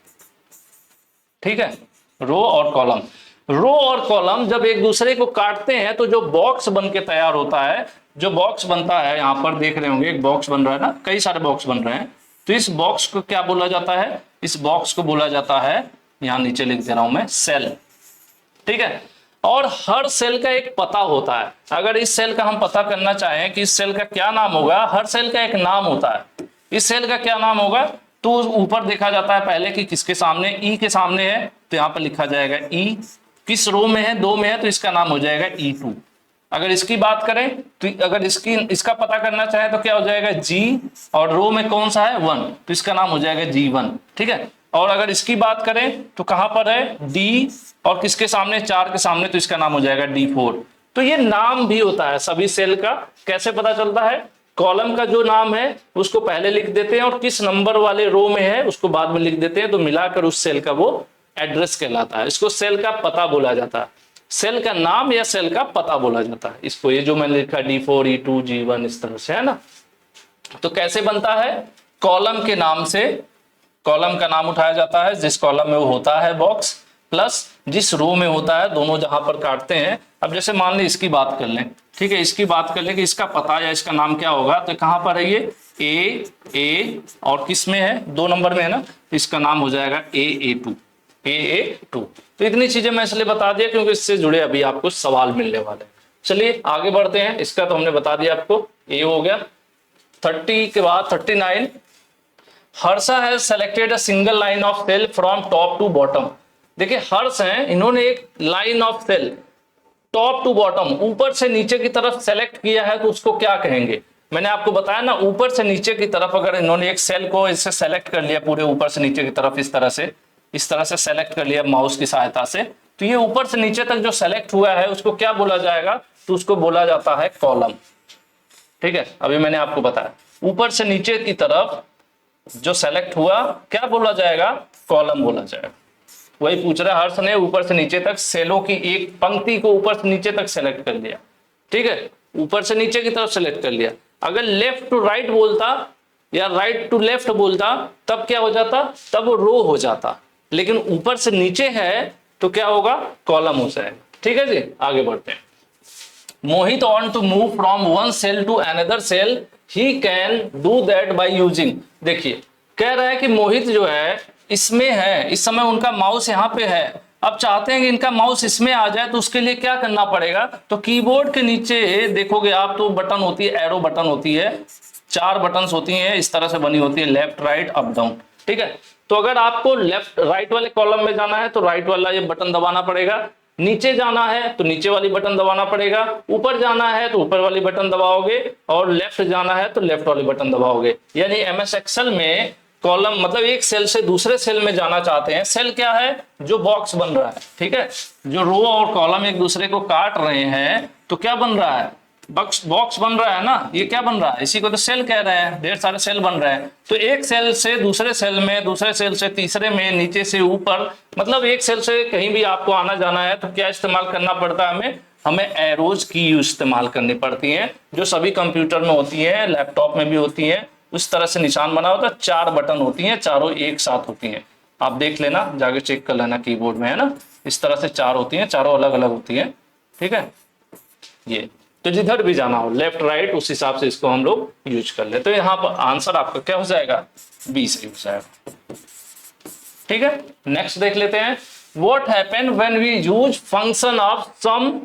ठीक है, रो और कॉलम। रो और कॉलम जब एक दूसरे को काटते हैं तो जो बॉक्स बन के तैयार होता है, जो बॉक्स बनता है, यहां पर देख रहे होंगे एक बॉक्स बन रहा है ना, कई सारे बॉक्स बन रहे हैं, तो इस बॉक्स को क्या बोला जाता है, इस बॉक्स को बोला जाता है, यहां नीचे लिख दे रहा हूं मैं, सेल। ठीक है, और हर सेल का एक पता होता है। अगर इस सेल का हम पता करना चाहें कि इस सेल का क्या नाम होगा, हर सेल का एक नाम होता है। इस सेल का क्या नाम होगा, तो ऊपर देखा जाता है पहले कि किसके सामने, ई के सामने है तो यहाँ पर लिखा जाएगा ई, किस रो में है, 2 में है, तो इसका नाम हो जाएगा E2। अगर इसकी बात करें तो अगर इसका पता करना चाहे तो क्या हो जाएगा G, और रो में कौन सा है 1, तो इसका नाम हो जाएगा G1। ठीक है, और अगर इसकी बात करें तो कहां पर है D, और किसके सामने, 4 के सामने, तो इसका नाम हो जाएगा D4। तो ये नाम भी होता है सभी सेल का। कैसे पता चलता है, कॉलम का जो नाम है उसको पहले लिख देते हैं और किस नंबर वाले रो में है उसको बाद में लिख देते हैं, तो मिलाकर उस सेल का वो एड्रेस कहलाता है। इसको सेल का पता बोला जाता है, सेल का नाम या सेल का पता बोला जाता है इसको। ये जो मैंने लिखा D4, E2, G1 इस तरह से है ना। तो कैसे बनता है, कॉलम के नाम से कॉलम का नाम उठाया जाता है, जिस कॉलम में वो होता है बॉक्स, प्लस जिस रो में होता है, दोनों जहां पर काटते हैं। अब जैसे मान लें इसकी बात कर लें, ठीक है, इसकी बात कर लें कि इसका पता या इसका नाम क्या होगा, तो कहां पर है ये ए और किस में है, 2 नंबर में है ना, इसका नाम हो जाएगा AA2। तो इतनी चीजें मैं इसलिए बता दिया क्योंकि इससे जुड़े अभी आपको सवाल मिलने वाले हैं। चलिए आगे बढ़ते हैं। इसका तो हमने बता दिया आपको, ये हो गया। 30 के बाद 39, Harsha has selected a single line of cell from top to bottom. देखिए हर्ष हैं, इन्होंने एक line of cell top to bottom, ऊपर से नीचे की तरफ सेलेक्ट किया है, तो उसको क्या कहेंगे। मैंने आपको बताया ना, ऊपर से नीचे की तरफ अगर इन्होंने एक सेल को इससे सेलेक्ट कर लिया, पूरे ऊपर से नीचे की तरफ इस तरह से सेलेक्ट कर लिया माउस की सहायता से, तो ये ऊपर से नीचे तक जो सेलेक्ट हुआ है उसको क्या बोला जाएगा, तो उसको बोला जाता है कॉलम। ठीक है, अभी मैंने आपको बताया ऊपर से नीचे की तरफ जो सेलेक्ट हुआ क्या बोला जाएगा, कॉलम बोला जाएगा। वही पूछ रहा है, हर्ष ने ऊपर से नीचे तक सेलों की एक पंक्ति को ऊपर से नीचे तक सेलेक्ट कर लिया। ठीक है, ऊपर से नीचे की तरफ सेलेक्ट कर लिया। अगर लेफ्ट टू राइट बोलता या राइट टू लेफ्ट बोलता तब क्या हो जाता, तब वो रो हो जाता, लेकिन ऊपर से नीचे है तो क्या होगा, कॉलम हो जाएगा। ठीक है जी, आगे बढ़ते हैं। Mohit want to move from one cell to another cell, he can do that by using. देखिए कह रहा है कि मोहित जो है इसमें है, इस समय उनका माउस यहाँ पे है, अब चाहते हैं कि इनका माउस इसमें आ जाए, तो उसके लिए क्या करना पड़ेगा, तो कीबोर्ड के नीचे देखोगे आप तो बटन होती है, एरो बटन होती है, 4 बटन्स होती हैं, इस तरह से बनी होती है, लेफ्ट राइट अप डाउन। ठीक है, तो अगर आपको लेफ्ट राइट वाले कॉलम में जाना है तो राइट वाला ये बटन दबाना पड़ेगा, नीचे जाना है तो नीचे वाली बटन दबाना पड़ेगा, ऊपर जाना है तो ऊपर वाली बटन दबाओगे, और लेफ्ट जाना है तो लेफ्ट वाली बटन दबाओगे। यानी एमएस एक्सेल में कॉलम मतलब एक सेल से दूसरे सेल में जाना चाहते हैं। सेल क्या है, जो बॉक्स बन रहा है। ठीक है, जो रो और कॉलम एक दूसरे को काट रहे हैं तो क्या बन रहा है, बॉक्स बन रहा है ना, ये क्या बन रहा है, इसी को तो सेल कह रहे हैं, ढेर सारे सेल बन रहे हैं। तो एक सेल से दूसरे सेल में, दूसरे सेल से तीसरे में, नीचे से ऊपर, मतलब एक सेल से कहीं भी आपको आना जाना है तो क्या इस्तेमाल करना पड़ता है, हमें एरोज की इस्तेमाल करनी पड़ती है, जो सभी कंप्यूटर में होती है, लैपटॉप में भी होती है। उस तरह से निशान बना होता है, 4 बटन होती हैं, चारों एक साथ होती हैं। आप देख लेना, जाके चेक कर लेना कीबोर्ड में, है ना, इस तरह से 4 होती हैं, चारों अलग अलग होती हैं। ठीक है, ये तो जिधर भी जाना हो लेफ्ट राइट उस हिसाब से इसको हम लोग यूज कर ले। तो यहाँ पर आंसर आपका क्या हो जाएगा, बी सही हो जाएगा। ठीक है, नेक्स्ट देख लेते हैं, what happen when we use function of sum.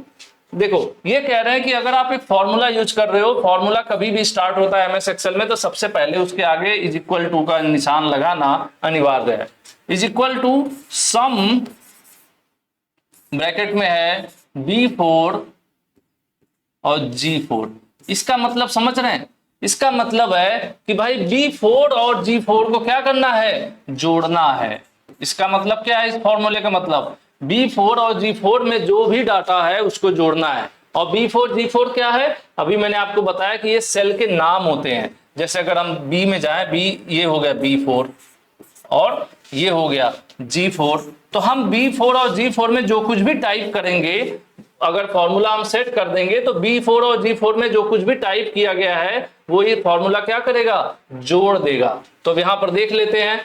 देखो ये कह रहे हैं कि अगर आप एक फॉर्मूला यूज कर रहे हो, फॉर्मूला कभी भी स्टार्ट होता है एमएस एक्सेल में तो सबसे पहले उसके आगे इज इक्वल टू का निशान लगाना अनिवार्य है। Is equal to sum bracket में है B4 और G4। इसका मतलब समझ रहे हैं, इसका मतलब है कि भाई B4 और G4 को क्या करना है, जोड़ना है। इसका मतलब क्या है, इस फॉर्मूले का मतलब B4 और G4 में जो भी डाटा है उसको जोड़ना है। और B4 G4 क्या है, अभी मैंने आपको बताया कि ये सेल के नाम होते हैं। जैसे अगर हम B में जाएं, B ये हो गया B4 और ये हो गया G4, तो हम B4 और G4 में जो कुछ भी टाइप करेंगे, अगर फॉर्मूला हम सेट कर देंगे तो B4 और G4 में जो कुछ भी टाइप किया गया है वो ये फॉर्मूला क्या करेगा, जोड़ देगा। तो यहां पर देख लेते हैं,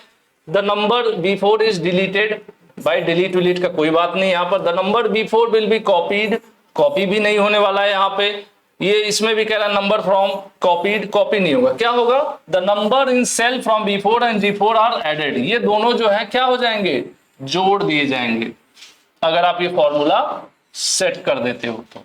the number B4 is deleted, by delete विलीट का कोई बात नहीं। यहाँ पर the number B4 will be copied, copy भी नहीं होने वाला है यहाँ पे। ये इसमें भी कह रहा है नंबर फ्रॉम कॉपीड, कॉपी नहीं होगा। क्या होगा, the number in cell from B4 and G4 are added. ये दोनों जो है क्या हो जाएंगे, जोड़ दिए जाएंगे, अगर आप ये फॉर्मूला सेट कर देते हो तो।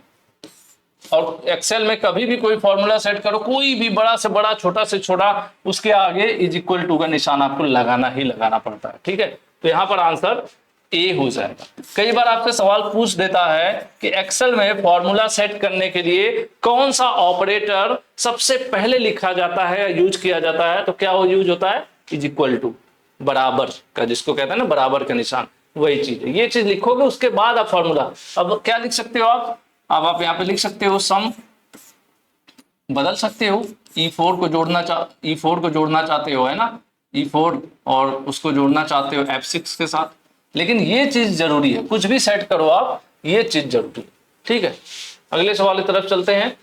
और एक्सेल में कभी भी कोई फॉर्मूला सेट करो, कोई भी बड़ा से बड़ा छोटा से छोटा, उसके आगे इज इक्वल टू का निशान आपको लगाना ही लगाना पड़ता है। ठीक है, तो यहां पर आंसर ए हो जाएगा। कई बार आपसे सवाल पूछ देता है कि एक्सेल में फॉर्मूला सेट करने के लिए कौन सा ऑपरेटर सबसे पहले लिखा जाता है या यूज किया जाता है, तो क्या वो यूज होता है, इज इक्वल टू, बराबर का, जिसको कहते हैं ना बराबर का निशान, वही चीज है। ये चीज लिखोगे उसके बाद आप फॉर्मूला, अब क्या लिख सकते हो आप, अब आप यहाँ पे लिख सकते हो सम, बदल सकते हो, E4 को जोड़ना E4 को जोड़ना चाहते हो, है ना, E4 और उसको जोड़ना चाहते हो F6 के साथ। लेकिन ये चीज जरूरी है, कुछ भी सेट करो आप, ये चीज जरूरी है, ठीक है। अगले सवाल की तरफ चलते हैं।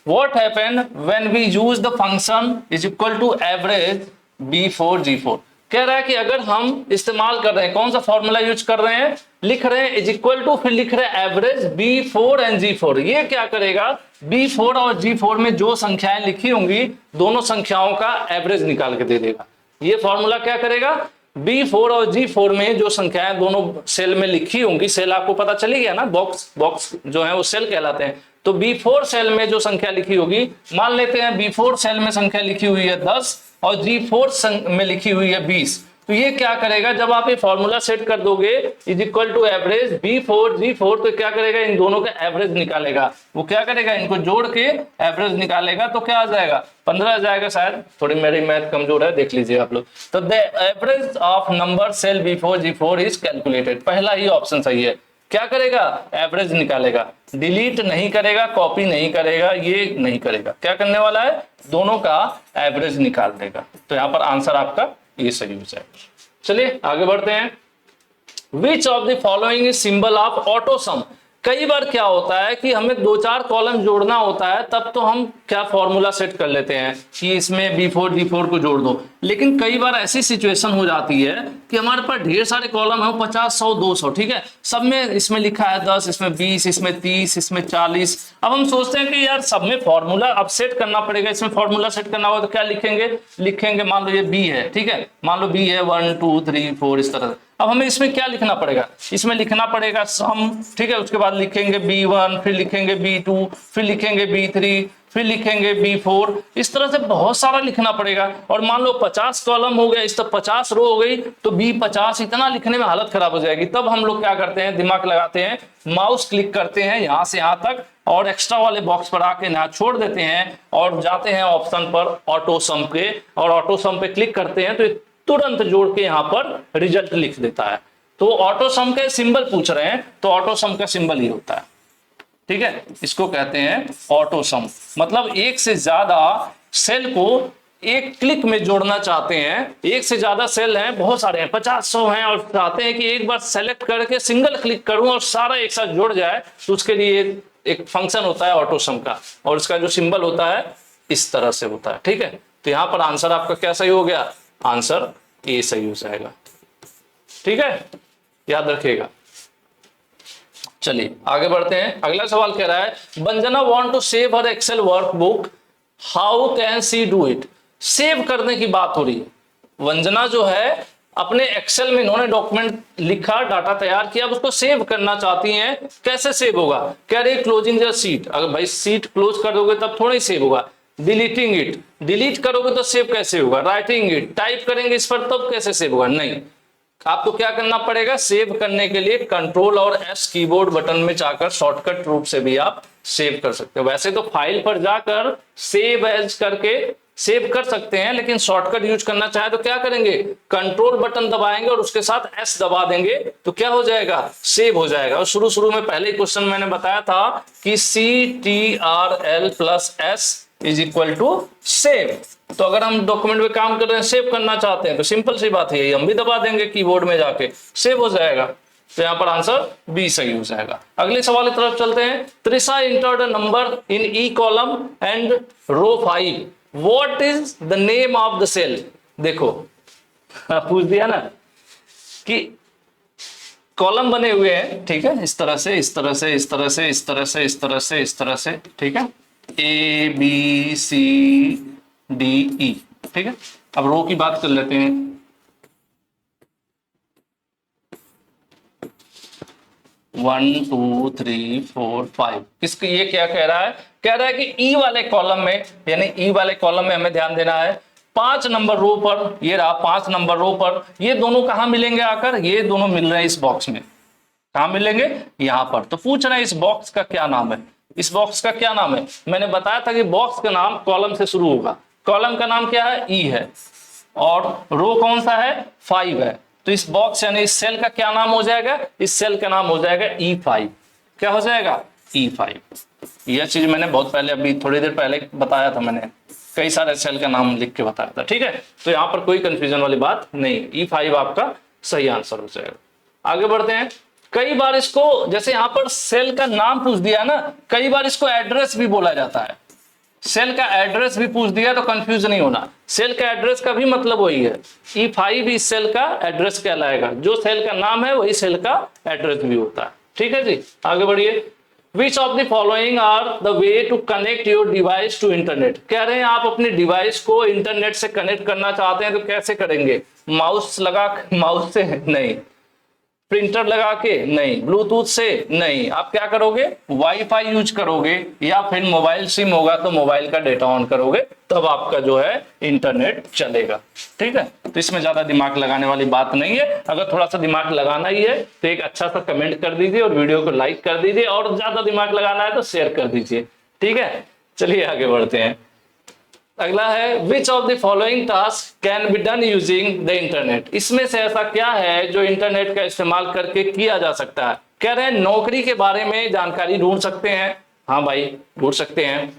What happen when we use the function is equal to average B4 G4? कह रहा है कि अगर हम इस्तेमाल कर रहे हैं, कौन सा फॉर्मूला यूज कर रहे हैं, लिख रहे हैं इज इक्वल टू, फिर लिख रहे हैं एवरेज B4 एंड G4। ये क्या करेगा, B4 और G4 में जो संख्याएं लिखी होंगी दोनों संख्याओं का एवरेज निकाल के दे देगा। ये फॉर्मूला क्या करेगा, B4 और G4 में जो संख्याएं दोनों सेल में लिखी होंगी, सेल आपको पता चली गया ना, बॉक्स जो है वो सेल कहलाते हैं। तो B4 सेल में जो संख्या लिखी होगी, मान लेते हैं B4 सेल में संख्या लिखी हुई है 10 और G4 में लिखी हुई है 20, तो ये क्या करेगा, जब आप ये फॉर्मूला सेट कर दोगे is equal to average B4 G4, तो क्या करेगा, इन दोनों का एवरेज निकालेगा। वो क्या करेगा, इनको जोड़ के एवरेज निकालेगा, तो क्या आ जाएगा, 15 आ जाएगा शायद, थोड़ी मेरी मैथ कमजोर है, देख लीजिए आप लोग। तो the average of number cell B4 G4 is calculated, पहला ही ऑप्शन सही है। क्या करेगा, एवरेज निकालेगा, डिलीट नहीं करेगा, कॉपी नहीं करेगा, ये नहीं करेगा, क्या करने वाला है, दोनों का एवरेज निकाल देगा। तो यहाँ पर आंसर आपका ये सही हो जाएगा। चलिए आगे बढ़ते हैं। Which of the following is symbol of auto सम? कई बार क्या होता है कि हमें 2-4 कॉलम जोड़ना होता है, तब तो हम क्या फॉर्मूला सेट कर लेते हैं कि इसमें B4 G4 को जोड़ दो। लेकिन कई बार ऐसी सिचुएशन हो जाती है कि हमारे पास ढेर सारे कॉलम है, 50, 100, 200, ठीक है, सब में इसमें लिखा है 10, इसमें 20, इसमें 30, इसमें 40। अब हम सोचते हैं कि यार सब में फॉर्मूला अब सेट करना पड़ेगा, इसमें फॉर्मूला सेट करना होगा, तो क्या लिखेंगे, मान लो ये B है, ठीक है, मान लो B है 1 2 3 4 इस तरह से। अब हमें इसमें क्या लिखना पड़ेगा, इसमें लिखना पड़ेगा सम, ठीक है, उसके बाद लिखेंगे B1, फिर लिखेंगे B2, फिर लिखेंगे B3, फिर लिखेंगे B4, इस तरह से बहुत सारा लिखना पड़ेगा। और मान लो 50 कॉलम हो गया, इस तरह 50 रो हो गई, तो B50, इतना लिखने में हालत खराब हो जाएगी। तब हम लोग क्या करते हैं, दिमाग लगाते हैं, माउस क्लिक करते हैं यहाँ से यहाँ तक और एक्स्ट्रा वाले बॉक्स पर आके यहाँ छोड़ देते हैं और जाते हैं ऑप्शन पर ऑटो सम के, और ऑटो सम पे क्लिक करते हैं तो तुरंत जोड़ के यहाँ पर रिजल्ट लिख देता है। तो ऑटो सम के सिंबल पूछ रहे हैं, तो ऑटो सम का सिंबल ही होता है, ठीक है, इसको कहते हैं ऑटो सम। मतलब एक से ज्यादा सेल को एक क्लिक में जोड़ना चाहते हैं, एक से ज्यादा सेल हैं, बहुत सारे हैं, 50-100 हैं, और चाहते हैं कि एक बार सेलेक्ट करके सिंगल क्लिक करूं और सारा एक साथ जुड़ जाए, तो उसके लिए एक फंक्शन होता है ऑटो सम का, और इसका जो सिंबल होता है इस तरह से होता है, ठीक है। तो यहां पर आंसर आपका क्या सही हो गया, आंसर ए सही हो जाएगा, ठीक है, याद रखिएगा। चलिए आगे बढ़ते हैं। अगला सवाल कह रहा है, Vanjana want to save her Excel workbook, how can she do it? Save करने की बात हो रही है। वंजना जो है अपने एक्सेल में इन्होंने डॉक्यूमेंट लिखा, डाटा तैयार किया, अब उसको सेव करना चाहती हैं, कैसे सेव होगा? कह रही क्लोजिंग द सीट, अगर भाई सीट क्लोज कर दोगे तब थोड़ा ही सेव होगा। डिलीटिंग इट, डिलीट करोगे तो सेव कैसे होगा? राइटिंग इट, टाइप करेंगे इस पर तब कैसे सेव होगा? नहीं, आपको क्या करना पड़ेगा, सेव करने के लिए कंट्रोल और एस कीबोर्ड बटन में जाकर शॉर्टकट रूप से भी आप सेव कर सकते हो। वैसे तो फाइल पर जाकर सेव एज करके सेव कर सकते हैं, लेकिन शॉर्टकट यूज करना चाहे तो क्या करेंगे, कंट्रोल बटन दबाएंगे और उसके साथ एस दबा देंगे, तो क्या हो जाएगा, सेव हो जाएगा। और शुरू में पहले क्वेश्चन मैंने बताया था कि CTRL + S is equal to save. तो अगर हम डॉक्यूमेंट में काम कर रहे हैं, सेव करना चाहते हैं, तो सिंपल सी बात है, हम भी दबा देंगे कीबोर्ड में जाके, सेव हो जाएगा। तो यहाँ पर आंसर बी सही हो जाएगा। अगले सवाल की तरफ चलते हैं। Trisha entered number in E column and row 5, what is the name of the cell? देखो पूछ दिया ना कि कॉलम बने हुए हैं, ठीक है, इस तरह से, इस तरह से, इस तरह से, इस तरह से, इस तरह से, इस तरह से, ठीक है, ABCDE, ठीक है। अब रो की बात कर लेते हैं। One two three four five, किसके, ये क्या कह रहा है, कह रहा है कि ई वाले कॉलम में, यानी ई वाले कॉलम में हमें ध्यान देना है, 5 नंबर रो पर, ये रहा 5 नंबर रो पर, ये दोनों कहां मिलेंगे आकर, ये दोनों मिल रहे हैं इस बॉक्स में, कहां मिलेंगे, यहां पर। तो पूछ रहे हैं इस बॉक्स का क्या नाम है, इस बॉक्स का क्या नाम है। मैंने बताया था कि बॉक्स का नाम कॉलम से शुरू होगा, कॉलम का नाम क्या है, ई है, और रो कौन सा है, 5 है। तो इस बॉक्स यानी इस सेल का क्या नाम हो जाएगा, इस सेल का नाम हो जाएगा E5। क्या हो जाएगा, E5। यह चीज मैंने बहुत पहले, अभी थोड़ी देर पहले बताया था, मैंने कई सारे सेल का नाम लिख के बताया था, ठीक है। तो यहाँ पर कोई कंफ्यूजन वाली बात नहीं, E5 आपका सही आंसर हो जाएगा। आगे बढ़ते हैं। कई बार इसको, जैसे यहाँ पर सेल का नाम पूछ दिया ना, कई बार इसको एड्रेस भी बोला जाता है। सेल का एड्रेस भी पूछ दिया तो कंफ्यूज नहीं होना, सेल का एड्रेस का भी मतलब वही है, E5 इस सेल का एड्रेस कहलाएगा, जो सेल का नाम है वही सेल का एड्रेस भी होता है, ठीक है जी। आगे बढ़िए। Which of the following are the way to connect your device to internet? कह रहे हैं आप अपने डिवाइस को इंटरनेट से कनेक्ट करना चाहते हैं तो कैसे करेंगे, माउस लगा, माउस से नहीं, प्रिंटर लगा के नहीं, ब्लूटूथ से नहीं, आप क्या करोगे, वाईफाई यूज करोगे, या फिर मोबाइल सिम होगा तो मोबाइल का डेटा ऑन करोगे, तब आपका जो है इंटरनेट चलेगा, ठीक है। तो इसमें ज्यादा दिमाग लगाने वाली बात नहीं है। अगर थोड़ा सा दिमाग लगाना ही है तो एक अच्छा सा कमेंट कर दीजिए और वीडियो को लाइक कर दीजिए, और ज्यादा दिमाग लगाना है तो शेयर कर दीजिए, ठीक है। चलिए आगे बढ़ते हैं। अगला है which of the following task can be done using the internet. इसमें से ऐसा क्या है जो इंटरनेट का इस्तेमाल करके किया जा सकता है। कह रहे हैं नौकरी के बारे में जानकारी ढूंढ सकते हैं, हाँ भाई ढूंढ सकते हैं।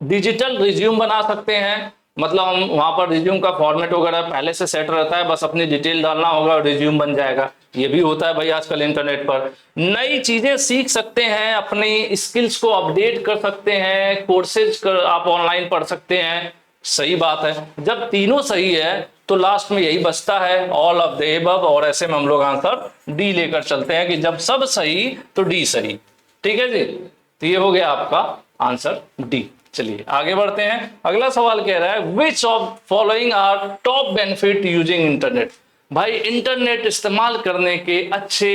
डिजिटल रिज्यूम बना सकते हैं, मतलब हम वहां पर रिज्यूम का फॉर्मेट वगैरह पहले से सेट रहता है, बस अपनी डिटेल डालना होगा और रिज्यूम बन जाएगा। ये भी होता है भाई आजकल इंटरनेट पर। नई चीजें सीख सकते हैं, अपनी स्किल्स को अपडेट कर सकते हैं, कोर्सेज आप ऑनलाइन पढ़ सकते हैं। सही बात है। जब तीनों सही है तो लास्ट में यही बचता है ऑल ऑफ द एबव, और ऐसे में हम लोग आंसर डी लेकर चलते हैं कि जब सब सही तो डी सही, ठीक है जी। तो ये हो गया आपका आंसर डी। चलिए आगे बढ़ते हैं। अगला सवाल कह रहा है which of following are top benefit using internet. भाई इंटरनेट इस्तेमाल करने के अच्छे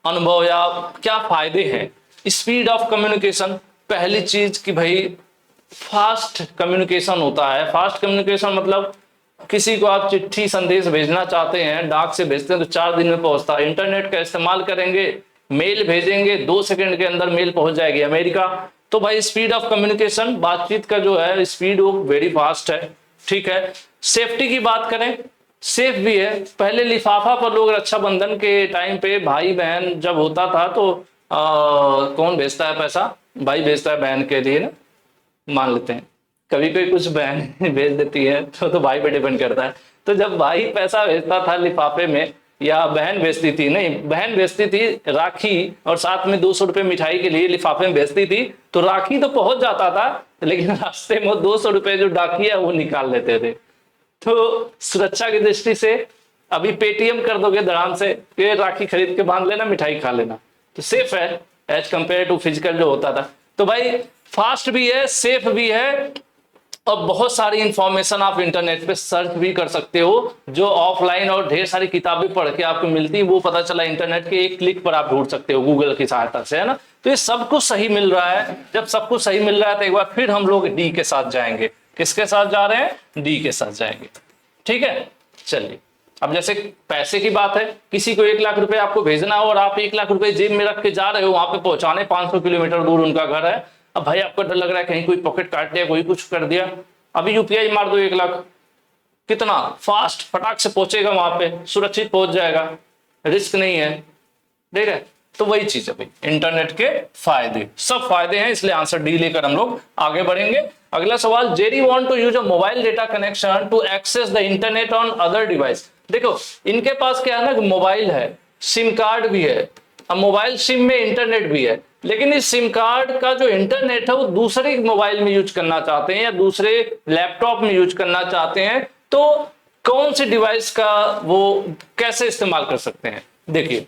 अनुभव या क्या फायदे हैं। स्पीड ऑफ कम्युनिकेशन, पहली चीज कि भाई फास्ट कम्युनिकेशन होता है। फास्ट कम्युनिकेशन मतलब किसी को आप चिट्ठी संदेश भेजना चाहते हैं, डाक से भेजते हैं तो 4 दिन में पहुंचता है। इंटरनेट का इस्तेमाल करेंगे, मेल भेजेंगे, 2 सेकंड के अंदर मेल पहुंच जाएगी अमेरिका। तो भाई स्पीड ऑफ कम्युनिकेशन, बातचीत का जो है स्पीड वो वेरी फास्ट है, ठीक है। सेफ्टी की बात करें, सेफ भी है। पहले लिफाफा पर लोग रक्षाबंधन के टाइम पे भाई बहन जब होता था तो कौन भेजता है पैसा, भाई भेजता है बहन के लिए ना, मान लेते हैं। कभी कोई कुछ बहन भेज देती है तो भाई पे डिपेंड करता है। तो जब भाई पैसा भेजता था लिफाफे में, या बहन भेजती थी, नहीं बहन भेजती थी राखी, और साथ में 200 रुपए मिठाई के लिए लिफाफे में भेजती थी, तो राखी तो पहुंच जाता था, लेकिन रास्ते में 200 रुपए जो डाकिया वो निकाल लेते थे। तो सुरक्षा की दृष्टि से अभी पेटीएम कर दोगे धड़ाम से, फिर राखी खरीद के बांध लेना, मिठाई खा लेना, तो सेफ है एज कंपेयर टू फिजिकल जो होता था। तो भाई फास्ट भी है, सेफ भी है, और बहुत सारी इंफॉर्मेशन आप इंटरनेट पे सर्च भी कर सकते हो, जो ऑफलाइन और ढेर सारी किताबें पढ़ के आपको मिलती है वो पता चला इंटरनेट के एक क्लिक पर आप ढूंढ सकते हो गूगल की सहायता से, है ना। तो ये सब कुछ सही मिल रहा है। जब सब कुछ सही मिल रहा है तो एक बार फिर हम लोग डी के साथ जाएंगे। किसके साथ जा रहे हैं, डी के साथ जाएंगे, ठीक है। चलिए अब जैसे पैसे की बात है, किसी को 1 लाख रुपए आपको भेजना हो और आप 1 लाख रुपए जेब में रख के जा रहे हो, वहां पे पहुंचाने 500 किलोमीटर दूर उनका घर है। अब भाई आपको डर लग रहा है कहीं कोई पॉकेट काट दिया, कोई कुछ कर दिया, अभी यूपीआई मार दो 1 लाख, कितना फास्ट फटाक से पहुंचेगा, वहां पे सुरक्षित पहुंच जाएगा, रिस्क नहीं है, ठीक है। तो वही चीज है भाई इंटरनेट के फायदे, सब फायदे हैं, इसलिए आंसर डी लेकर हम लोग आगे बढ़ेंगे। अगला सवाल, Jerry want to use a mobile data connection to access the internet on other device. देखो इनके पास क्या है ना, मोबाइल है, सिम कार्ड भी है, अब मोबाइल सिम में इंटरनेट भी है, लेकिन इस सिम कार्ड का जो इंटरनेट है वो दूसरे मोबाइल में यूज करना चाहते हैं या दूसरे लैपटॉप में यूज करना चाहते हैं, तो कौन सी डिवाइस का वो कैसे इस्तेमाल कर सकते हैं। देखिए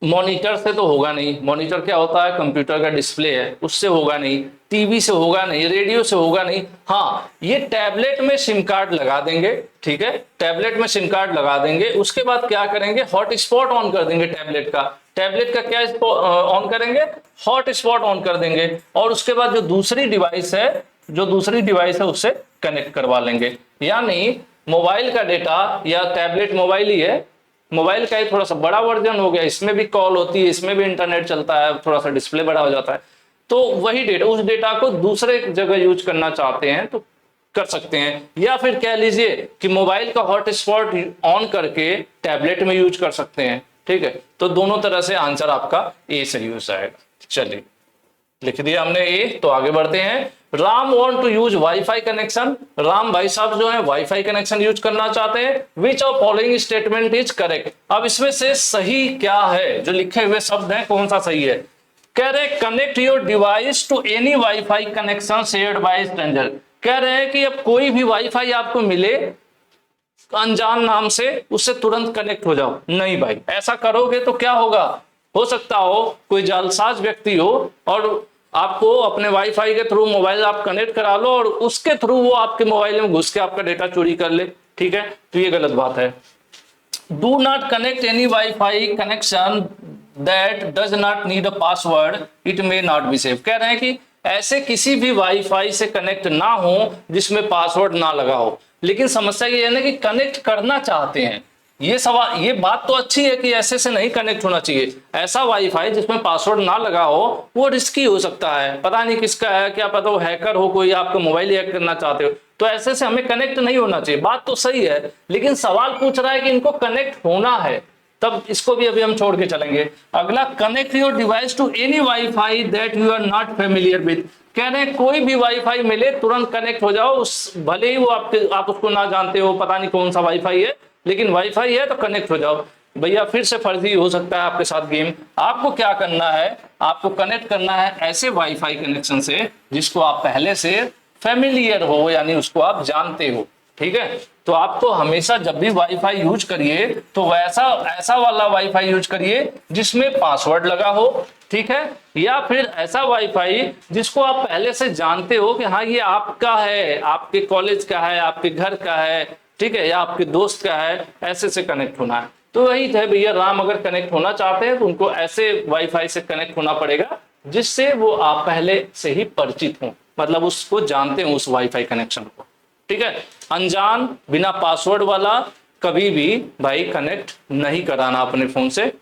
मॉनिटर से तो होगा नहीं, मॉनिटर क्या होता है, कंप्यूटर का डिस्प्ले है, उससे होगा नहीं, टीवी से होगा नहीं, रेडियो से होगा नहीं। हाँ ये टैबलेट में सिम कार्ड लगा देंगे, ठीक है, टैबलेट में सिम कार्ड लगा देंगे, उसके बाद क्या करेंगे, हॉटस्पॉट ऑन कर देंगे टैबलेट का क्या ऑन करेंगे, हॉटस्पॉट ऑन कर देंगे, और उसके बाद जो दूसरी डिवाइस है जो दूसरी डिवाइस है उससे कनेक्ट करवा लेंगे। यानी मोबाइल का डेटा, या टैबलेट मोबाइल ही है, मोबाइल का ही थोड़ा सा बड़ा वर्जन हो गया, इसमें भी कॉल होती है, इसमें भी इंटरनेट चलता है, थोड़ा सा डिस्प्ले बड़ा हो जाता है। तो वही डेटा, उस डेटा को दूसरे जगह यूज करना चाहते हैं तो कर सकते हैं, या फिर कह लीजिए कि मोबाइल का हॉटस्पॉट ऑन करके टैबलेट में यूज कर सकते हैं। ठीक है, तो दोनों तरह से आंसर आपका ए सही हो जाएगा। चलिए लिख दिया हमने ए, तो आगे बढ़ते हैं। Ram want to use wifi connection, Ram भाई साहब जो है वाईफाई कनेक्शन यूज करना चाहते हैं। Which of following statement is correct, अब इसमें से सही क्या है, जो लिखे हुए शब्द हैं कौन सा सही है। कह रहे connect your device to any wifi connection shared by stranger, कह रहे हैं कि अब कोई भी वाईफाई आपको मिले अनजान नाम से, उससे तुरंत कनेक्ट हो जाओ। नहीं भाई, ऐसा करोगे तो क्या होगा, हो सकता हो कोई जालसाज व्यक्ति हो और आपको अपने वाईफाई के थ्रू मोबाइल आप कनेक्ट करा लो और उसके थ्रू वो आपके मोबाइल में घुस के आपका डेटा चोरी कर ले। ठीक है, तो ये गलत बात है। Do not connect any wifi connection that does not need a password, it may not be safe, कह रहे हैं कि ऐसे किसी भी वाईफाई से कनेक्ट ना हो जिसमें पासवर्ड ना लगा हो। लेकिन समस्या ये है ना कि कनेक्ट करना चाहते हैं, ये सवाल, ये बात तो अच्छी है कि ऐसे से नहीं कनेक्ट होना चाहिए। ऐसा वाईफाई जिसमें पासवर्ड ना लगा हो वो रिस्की हो सकता है, पता नहीं किसका है, क्या पता वो हैकर हो, कोई आपका मोबाइल हैक करना चाहते हो, तो ऐसे से हमें कनेक्ट नहीं होना चाहिए। बात तो सही है, लेकिन सवाल पूछ रहा है कि इनको कनेक्ट होना है, तब इसको भी अभी हम छोड़ के चलेंगे। अगला, connect your device to any wifi that you are not familiar with, कह रहे हैं कोई भी वाईफाई मिले तुरंत कनेक्ट हो जाओ, उस भले ही वो आप उसको ना जानते हो, पता नहीं कौन सा वाईफाई है, लेकिन वाईफाई है तो कनेक्ट हो जाओ। भैया फिर से फर्जी हो सकता है आपके साथ गेम। आपको क्या करना है, आपको कनेक्ट करना है ऐसे वाईफाई कनेक्शन से जिसको आप पहले से फेमिलियर हो, यानी उसको आप जानते हो। ठीक है, तो आपको हमेशा जब भी वाईफाई यूज करिए तो वैसा ऐसा वाला वाईफाई यूज करिए जिसमें पासवर्ड लगा हो। ठीक है, या फिर ऐसा वाईफाई जिसको आप पहले से जानते हो कि हाँ ये आपका है, आपके कॉलेज का है, आपके घर का है, ठीक है, या आपके दोस्त का है, ऐसे से कनेक्ट होना है। तो वही है भैया, राम अगर कनेक्ट होना चाहते हैं तो उनको ऐसे वाईफाई से कनेक्ट होना पड़ेगा जिससे वो आप पहले से ही परिचित हो, मतलब उसको जानते हो उस वाईफाई कनेक्शन को। ठीक है, अनजान बिना पासवर्ड वाला कभी भी भाई कनेक्ट नहीं कराना अपने फोन से,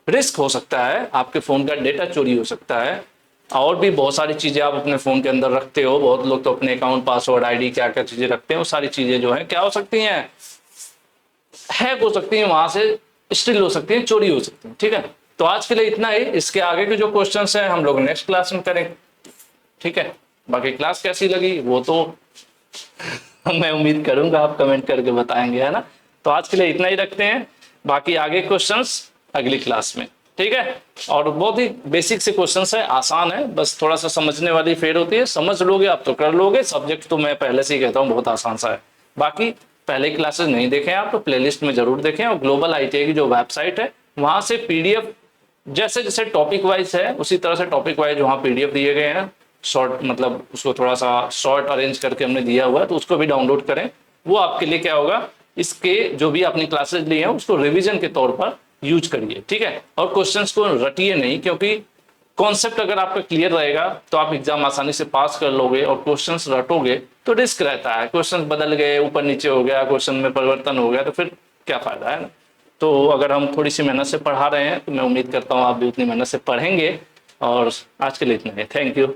रिस्क हो सकता है, आपके फोन का डेटा चोरी हो सकता है, और भी बहुत सारी चीजें आप अपने फोन के अंदर रखते हो। बहुत लोग तो अपने अकाउंट, पासवर्ड, आईडी, क्या क्या चीजें रखते हैं, वो सारी चीजें जो है क्या हो सकती हैं, हैक हो सकती हैं, वहां से स्टील हो सकती है, चोरी हो सकती है। ठीक है, तो आज के लिए इतना ही। इसके आगे के जो क्वेश्चंस हैं हम लोग नेक्स्ट क्लास में करेंगे। ठीक है, बाकी क्लास कैसी लगी वो तो मैं उम्मीद करूंगा आप कमेंट करके बताएंगे, है ना। तो आज के लिए इतना ही रखते हैं, बाकी आगे क्वेश्चंस अगली क्लास में। ठीक है, और बहुत ही बेसिक से क्वेश्चंस है, आसान है, बस थोड़ा सा समझने वाली फेर होती है, समझ लोगे आप तो कर लोगे। सब्जेक्ट तो मैं पहले से ही कहता हूँ बहुत आसान सा है। बाकी पहले क्लासेस नहीं देखे आप तो प्लेलिस्ट में जरूर देखें, और ग्लोबल आईटीआई की जो वेबसाइट है वहां से पीडीएफ जैसे जैसे टॉपिक वाइज है उसी तरह से टॉपिक वाइज वहाँ पीडीएफ दिए गए हैं, शॉर्ट, मतलब उसको थोड़ा सा शॉर्ट अरेंज करके हमने दिया हुआ है, तो उसको भी डाउनलोड करें। वो आपके लिए क्या होगा, इसके जो भी आपने क्लासेस लिए हैं उसको रिवीजन के तौर पर यूज करिए। ठीक है, और क्वेश्चंस को रटिए नहीं, क्योंकि कॉन्सेप्ट अगर आपका क्लियर रहेगा तो आप एग्जाम आसानी से पास कर लोगे, और क्वेश्चंस रटोगे तो रिस्क रहता है, क्वेश्चंस बदल गए, ऊपर नीचे हो गया, क्वेश्चन में परिवर्तन हो गया, तो फिर क्या फायदा, है ना। तो अगर हम थोड़ी सी मेहनत से पढ़ा रहे हैं तो मैं उम्मीद करता हूँ आप भी उतनी मेहनत से पढ़ेंगे। और आज के लिए इतना ही, थैंक यू।